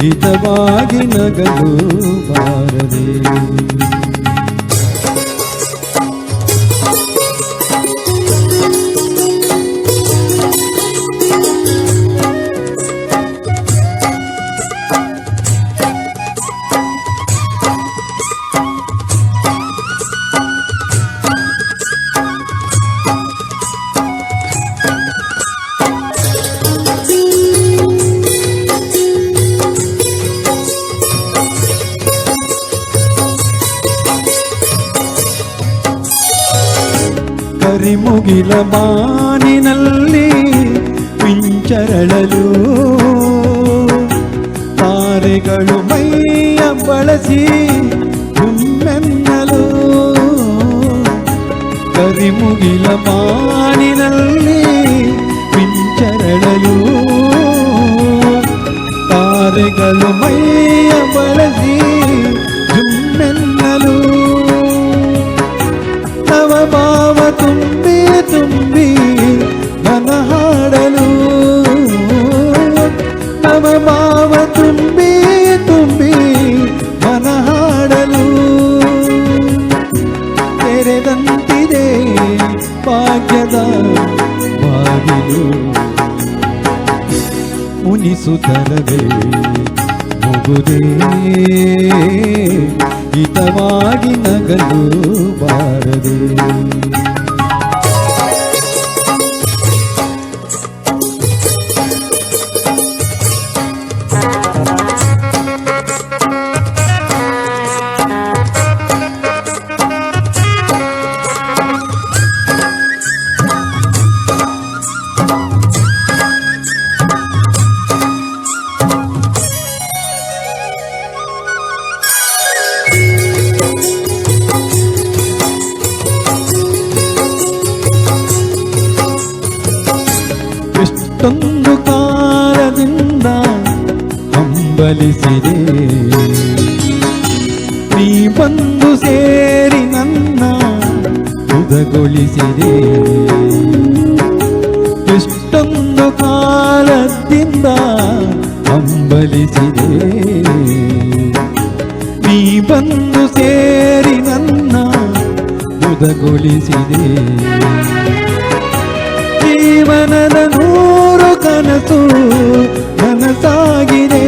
ಹಿತವಾಗಿ ನಗಲು ಬಾರದೆ. ಕರಿಮುಗಿಲ ಬಾನಿನಲ್ಲಿ ಮಿಂಚರಳಲು ತಾರೆಗಳು ಮೈಯ ಬಳಸಿ ಹುಮ್ಮೆನ್ನಲು. ಕರಿಮುಗಿಲ ಬಾನಿನಲ್ಲಿ ಮಿಂಚರಳಲು ತಾರೆಗಳು ಮೈಯ ಬಳಸಿ ಹುಮ್ಮೆನ್ನಲು. ನವಭಾವ ತುಂಬಿ ತುಂಬಿ ಮನ ಹಾಡಲು, ನವಭಾವ ತುಂಬಿ ತುಂಬಿ ಮನ ಹಾಡಲು. ತೆರೆದಂತಿದೆ ಭಾಗ್ಯದ ಬಾಗಿಲು, ಮುನಿಸುತ್ತರವೇ ಮುಗುದೇ ಹಿತವಾಗಿ ನಗಲು ಬಾರದೆ. ಎಷ್ಟೊಂದು ಕಾಲದಿಂದ ಹಂಬಲಿಸಿದೆ, ನೀ ಬಂದು ಸೇರಿ ನನ್ನ ಮುದಗೊಳಿಸಿದೆ. ಎಷ್ಟೊಂದು ಕಾಲದಿಂದ ಹಂಬಲಿಸಿದೆ, ನೀ ಬಂದು ಸೇರಿ ನನ್ನ ಮುದಗೊಳಿಸಿದೆ. ಜೀವನದ 100 ಕನಸು ನನಸಾಗಿದೆ,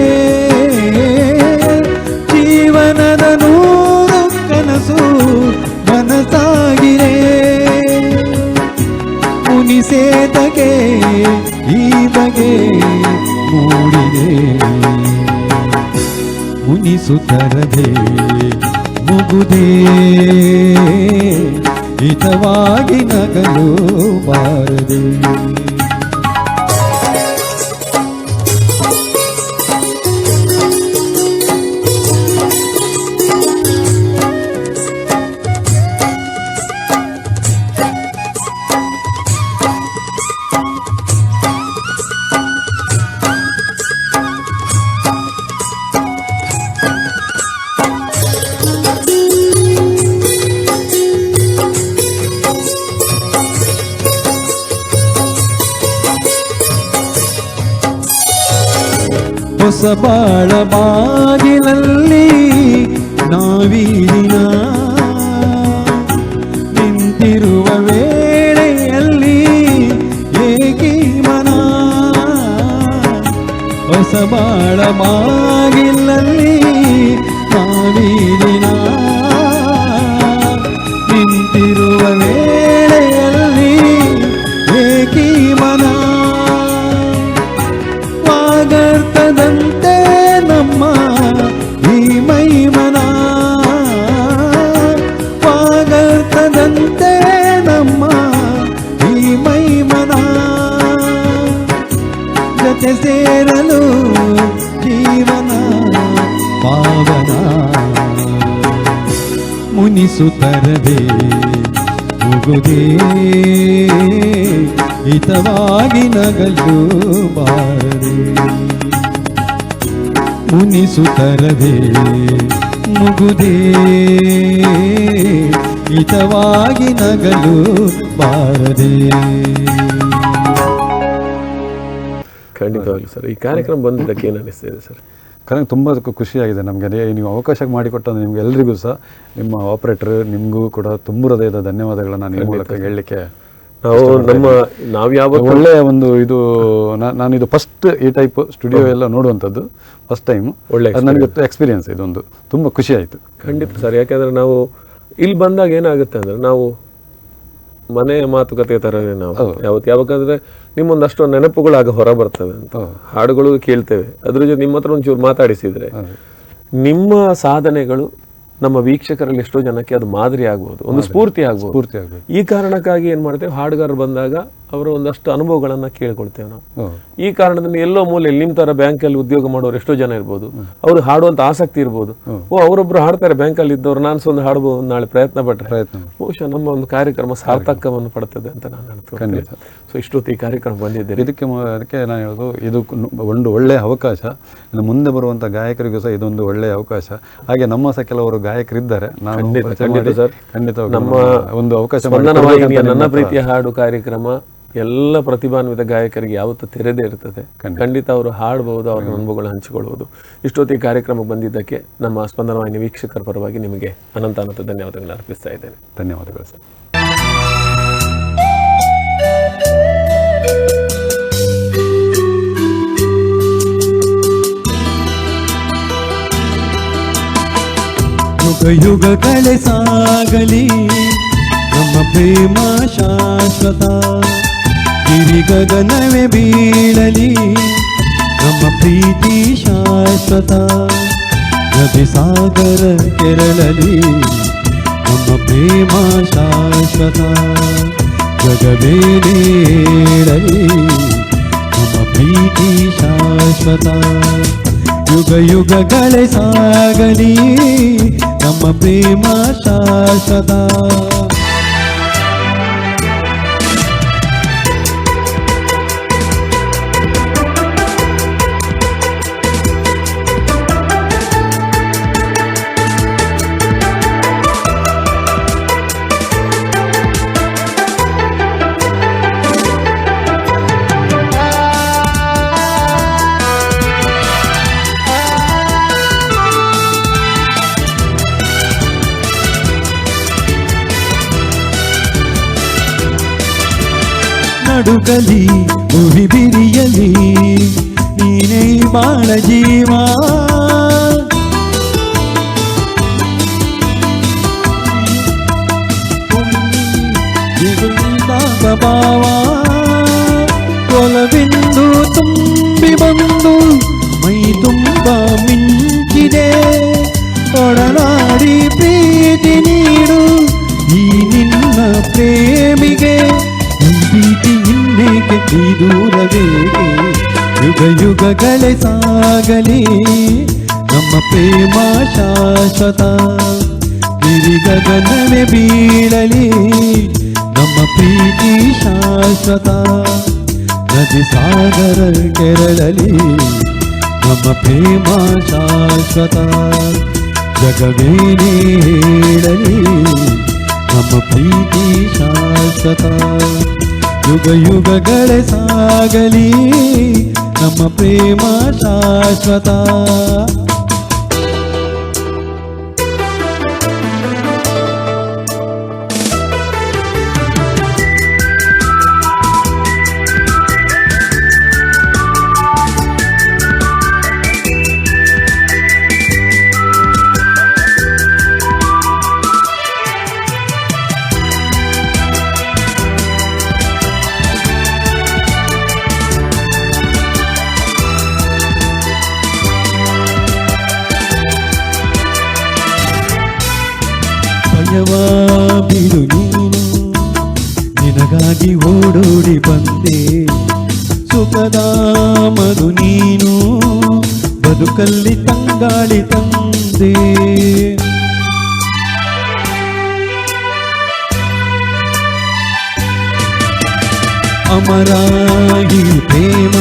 ಜೀವನದ 100 ಕನಸು ನನಸಾಗಿದೆ. ಮುನಿಸೇತಗೆ ಈ ಬಗೆ ಮೂಡಿದೆ, ಮುನಿಸುತ್ತರದೆ ಮುಗುದೇ ಹಿತವಾಗಿ ನಗಲು ಬಾರದೆ. ಹೊಸ ಬಾಳ ಬಾಗಿಲಲ್ಲಿ ನಾವೀನ ನಿಂತಿರುವ ವೇಳೆಯಲ್ಲಿ ಏಕಿ ಮನ. ಹೊಸ ಬಾಳ ಬಾಗಿಲಲ್ಲಿ ನಾವೀನ ನಿಂತಿರುವ ವೇಳೆಯಲ್ಲಿ ಏಕಿ ಮನ. ವಾಗರ್ತದಂತೆ ನಮ್ಮ ಈ ಮೈಮನ, ವಾಗರ್ತದಂತೆ ನಮ್ಮ ಈ ಮೈಮನ. ಜೊತೆ ಸೇರಲು ಜೀವನ ಪಾವನ, ಮುನಿಸುತ್ತರದೆ ಮುಗುದೇ ಹಿತವಾಗಿ ನಗಲು ಬಾರದೆ. ಮುನಿಸುತ್ತರದೆ ಮುಗುದೇ ಹಿತವಾಗಿ ನಗಲು ಬಾರದೆ. ಖಂಡಿತವಾಗಿ ಸರ್, ಈ ಕಾರ್ಯಕ್ರಮ ಬಂದಿದ್ದಕ್ಕೆ ಏನು ಅನಿಸ್ತಿದೆ ಸರ್? ಕರೆಕ್ಟ್, ತುಂಬ ಖುಷಿಯಾಗಿದೆ ನಮಗೆ. ನೀವು ಅವಕಾಶ ಮಾಡಿಕೊಟ್ಟಂದ್ರೆ ನಿಮ್ಗೆ ಎಲ್ರಿಗೂ ಸಹ, ನಿಮ್ಮ ಆಪರೇಟರ್ ನಿಮಗೂ ಕೂಡ ತುಂಬ ಹೃದಯದ ಧನ್ಯವಾದಗಳನ್ನ ನಿಮ್ಮ ಮೂಲಕ ಹೇಳಲಿಕ್ಕೆ. ನಾವು ಯಾವ ಒಳ್ಳೆಯ ಒಂದು ಇದು ನಾನು ಇದು ಫಸ್ಟ್ ಈ ಟೈಪ್ ಸ್ಟುಡಿಯೋ ಎಲ್ಲ ನೋಡುವಂಥದ್ದು ಫಸ್ಟ್ ಟೈಮ್. ಒಳ್ಳೆ ನನಗೆ ಎಕ್ಸ್ಪೀರಿಯನ್ಸ್ ಇದೊಂದು ತುಂಬ ಖುಷಿ ಆಯಿತು. ಖಂಡಿತ ಸರ್, ಯಾಕಂದ್ರೆ ನಾವು ಇಲ್ಲಿ ಬಂದಾಗ ಏನಾಗುತ್ತೆ ಅಂದ್ರೆ ನಾವು ಮನೆಯ ಮಾತುಕತೆ ಥರನೇ ನಾವು ಯಾವಾಗಂದ್ರೆ ನಿಮ್ಮೊಂದಷ್ಟು ನೆನಪುಗಳು ಆಗ ಹೊರ ಬರ್ತವೆ ಅಂತ, ಹಾಡುಗಳು ಕೇಳ್ತೇವೆ. ಅದ್ರ ಜೊತೆ ನಿಮ್ಮ ಹತ್ರ ಒಂಚೂರು ಮಾತಾಡಿಸಿದ್ರೆ ನಿಮ್ಮ ಸಾಧನೆಗಳು ನಮ್ಮ ವೀಕ್ಷಕರಲ್ಲಿ ಎಷ್ಟೋ ಜನಕ್ಕೆ ಅದು ಮಾದರಿ ಆಗ್ಬೋದು, ಒಂದು ಸ್ಫೂರ್ತಿ ಆಗ್ಬೋದು. ಈ ಕಾರಣಕ್ಕಾಗಿ ಏನ್ ಮಾಡ್ತೇವೆ, ಹಾಡುಗಾರರು ಬಂದಾಗ ಅವರ ಒಂದಷ್ಟು ಅನುಭವಗಳನ್ನ ಕೇಳ್ಕೊಳ್ತೇವೆ ನಾವು. ಈ ಕಾರಣದಿಂದ ಎಲ್ಲೋ ಮೂಲೆಯಲ್ಲಿ ನಿಮ್ಮ ತರ ಬ್ಯಾಂಕಲ್ಲಿ ಉದ್ಯೋಗ ಮಾಡೋರು ಎಷ್ಟೋ ಜನ ಇರ್ಬೋದು, ಅವ್ರು ಹಾಡುವಂತ ಆಸಕ್ತಿ ಇರ್ಬೋದು. ಅವರೊಬ್ರು ಹಾಡ್ತಾರೆ ಬ್ಯಾಂಕಲ್ಲಿ ಇದ್ದವ್ರು, ನಾನು ಒಂದು ಹಾಡ್ಬೋದು ನಾಳೆ ಪ್ರಯತ್ನ ಪಟ್ಟರೆ ಬಹುಶಃ ನಮ್ಮ ಒಂದು ಕಾರ್ಯಕ್ರಮ ಸಾರ್ಥಕವನ್ನು ಪಡ್ತದೆ ಅಂತ ನಾನು ಅನ್ಕೊಂಡೆ. ಸೊ ಇಷ್ಟೊತ್ತು ಈ ಕಾರ್ಯಕ್ರಮ ಬಂದಿದ್ದೇನೆ, ಅದಕ್ಕೆ ನಾನು ಹೇಳೋದು ಇದು ಒಂದು ಒಳ್ಳೆಯ ಅವಕಾಶ. ಮುಂದೆ ಬರುವಂತ ಗಾಯಕರಿಗೂ ಸಹ ಇದೊಂದು ಒಳ್ಳೆಯ ಅವಕಾಶ. ಹಾಗೆ ನಮ್ಮ ಸಹ ಕೆಲವರು ಗಾಯಕರಿದ್ದಾರೆ, ಖಂಡಿತ ನಮ್ಮ ಒಂದು ಅವಕಾಶ. ನನ್ನ ಪ್ರೀತಿಯ ಹಾಡು ಕಾರ್ಯಕ್ರಮ ಎಲ್ಲ ಪ್ರತಿಭಾನ್ವಿತ ಗಾಯಕರಿಗೆ ಯಾವತ್ತೂ ತೆರೆದೇ ಇರ್ತದೆ. ಖಂಡಿತ ಅವರು ಹಾಡಬಹುದು, ಅವರ ಅನುಭವಗಳು ಹಂಚಿಕೊಳ್ಳಬಹುದು. ಇಷ್ಟೊತ್ತಿ ಕಾರ್ಯಕ್ರಮಕ್ಕೆ ಬಂದಿದ್ದಕ್ಕೆ ನಮ್ಮ ಸ್ಪಂದನ ವಾಹಿನಿ ವೀಕ್ಷಕರ ಪರವಾಗಿ ನಿಮಗೆ ಅನಂತ ಧನ್ಯವಾದಗಳನ್ನು ಅರ್ಪಿಸ್ತಾ ಇದ್ದೇನೆ. ಧನ್ಯವಾದಗಳು ಸರ್. ಯುಗ ಯುಗಗಳೇ ಸಾಗಲಿ ನಮ್ಮ ಪ್ರೇಮ ಶಾಶ್ವತ, ಗಿರಿ ಗಗನವೇ ಬೀಳಲಿ ನಮ್ಮ ಪ್ರೀತಿ ಶಾಶ್ವತ, ನದಿ ಸಾಗರ ಕೆರಳಲಿ ನಮ್ಮ ಪ್ರೇಮ ಶಾಶ್ವತ, ಜಗವೇ ನೇಳಲಿ ನಮ್ಮ ಪ್ರೀತಿ ಶಾಶ್ವತ. ಯುಗ ಯುಗಗಳೇ ಸಾಗಲಿ ನಮ್ಮ ಪ್ರೇಮ ಶಾಶ್ವತ. ಹಾಡು ಕಲಿ ಉರಿ ಬಿರಿಯಲಿ ನೀನೇ ಬಾಳ ಜೀವ ಭಾವ ಕೊಲವೆಂದು ತುಂಬಿ ಬಂದು ಮೈ ತುಂಬ ಮಿಂಚಿದೆ ಒಡನಾಡಿ ಪ್ರೀತಿ ನೀಡು ಈ ನಿನ್ನ ಪ್ರೇಮಿಗೆ ಈ ಪ್ರೀತಿ ಇನ್ನೇಕೆ ಈ ದೂರವೇಕೆ ಯುಗ ಯುಗಗಳೇ ಸಾಗಲಿ ನಮ್ಮ ಪ್ರೇಮ ಶಾಶ್ವತ ಗಿರಿಗಗನವೇ ಬೀಳಲಿ ನಮ್ಮ ಪ್ರೀತಿ ಶಾಶ್ವತ ನದಿ ಸಾಗರ ಕೆರಳಲಿ ನಮ್ಮ ಪ್ರೇಮ ಶಾಶ್ವತ ಜಗವೇನೇ ಹೇಳಲಿ ನಮ್ಮ ಪ್ರೀತಿ ಶಾಶ್ವತ ಯುಗ ಯುಗಗಳೇ ಸಾಗಲಿ ನಮ್ಮ ಪ್ರೇಮ ಶಾಶ್ವತ ಬಿಡು ನೀನು ನಿನಗಾಗಿ ಓಡೋಡಿ ಬಂದೆ ಸುಖದ ಮಧು ನೀನು ಬದುಕಲ್ಲಿ ತಂಗಾಳಿ ತಂದೆ ಅಮರಾಗಿ ಪ್ರೇಮ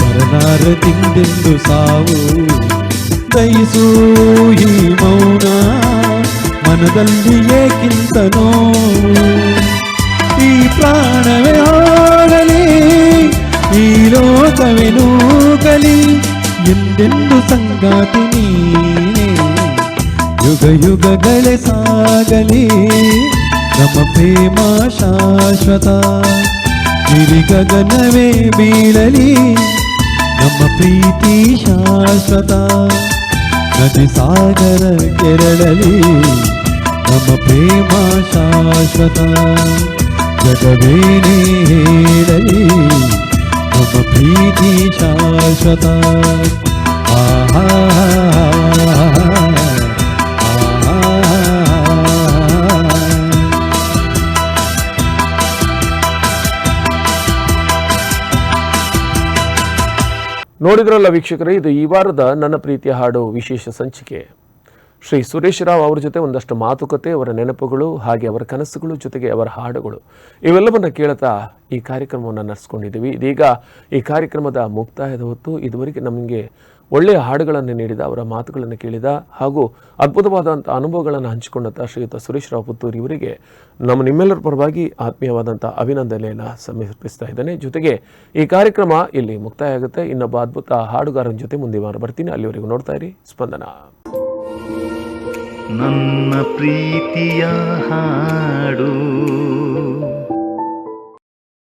ಬರಲಾರದಿಂದೆಂದು ಸಾವು ದಯಿಸು ಈ ಮೌನ ಮನದಲ್ಲಿ ಏಕಿಂತ ನೋವು ಈ ಪ್ರಾಣವೇ ಆಗಲಿ ಈ ಲೋಕವೇ ನೂಗಲಿ ಎಂದೆಂದು ಸಂಗಾತಿ ನೀನೇ ಯುಗ ಯುಗಗಳೇ ಸಾಗಲಿ ನಮ್ಮ ಪ್ರೇಮ ಶಾಶ್ವತ ಗಿರಿಗಗನವೇ ಬೀಳಲಿ ನಮ್ಮ ಪ್ರೀತಿ ಶಾಶ್ವತ ನದಿ ಸಾಗರ ಕೆರಳಲಿ ನಮ್ಮ ಪ್ರೇಮ ಶಾಶ್ವತ ಜಗವೇನೇ ಹೇಳಲಿ ನಮ್ಮ ಪ್ರೀತಿ ಶಾಶ್ವತ ಆಹಾ ನೋಡಿದ್ರಲ್ಲ ವೀಕ್ಷಕರೇ, ಇದು ಈ ವಾರದ ನನ್ನ ಪ್ರೀತಿಯ ಹಾಡು ವಿಶೇಷ ಸಂಚಿಕೆ. ಶ್ರೀ ಸುರೇಶ್ ರಾವ್ ಅವರ ಜೊತೆ ಒಂದಷ್ಟು ಮಾತುಕತೆ, ಅವರ ನೆನಪುಗಳು, ಹಾಗೆ ಅವರ ಕನಸುಗಳು, ಜೊತೆಗೆ ಅವರ ಹಾಡುಗಳು ಇವೆಲ್ಲವನ್ನ ಕೇಳ್ತಾ ಈ ಕಾರ್ಯಕ್ರಮವನ್ನು ನಡೆಸ್ಕೊಂಡಿದ್ದೀವಿ. ಇದೀಗ ಈ ಕಾರ್ಯಕ್ರಮದ ಮುಕ್ತಾಯದ ಹೊತ್ತು. ಇದುವರೆಗೆ ನಮಗೆ ಒಳ್ಳೆಯ ಹಾಡುಗಳನ್ನು ನೀಡಿದ, ಅವರ ಮಾತುಗಳನ್ನು ಕೇಳಿದ ಹಾಗೂ ಅದ್ಭುತವಾದಂಥ ಅನುಭವಗಳನ್ನು ಹಂಚಿಕೊಂಡಂಥ ಶ್ರೀಯುತ ಸುರೇಶ್ ರಾವ್ ಪುತ್ತೂರ್ ಇವರಿಗೆ ನಿಮ್ಮೆಲ್ಲರ ಪರವಾಗಿ ಆತ್ಮೀಯವಾದಂಥ ಅಭಿನಂದನೆಯನ್ನು ಸಮರ್ಪಿಸ್ತಾ ಇದ್ದೇನೆ. ಜೊತೆಗೆ ಈ ಕಾರ್ಯಕ್ರಮ ಇಲ್ಲಿ ಮುಕ್ತಾಯ ಆಗುತ್ತೆ. ಇನ್ನೊಬ್ಬ ಅದ್ಭುತ ಹಾಡುಗಾರನ ಜೊತೆ ಮುಂದೆ ಬರ್ತೀನಿ. ಅಲ್ಲಿವರೆಗೂ ನೋಡ್ತಾ ಇರಿ ಸ್ಪಂದನ. ನನ್ನ ಪ್ರೀತಿಯ ಹಾಡು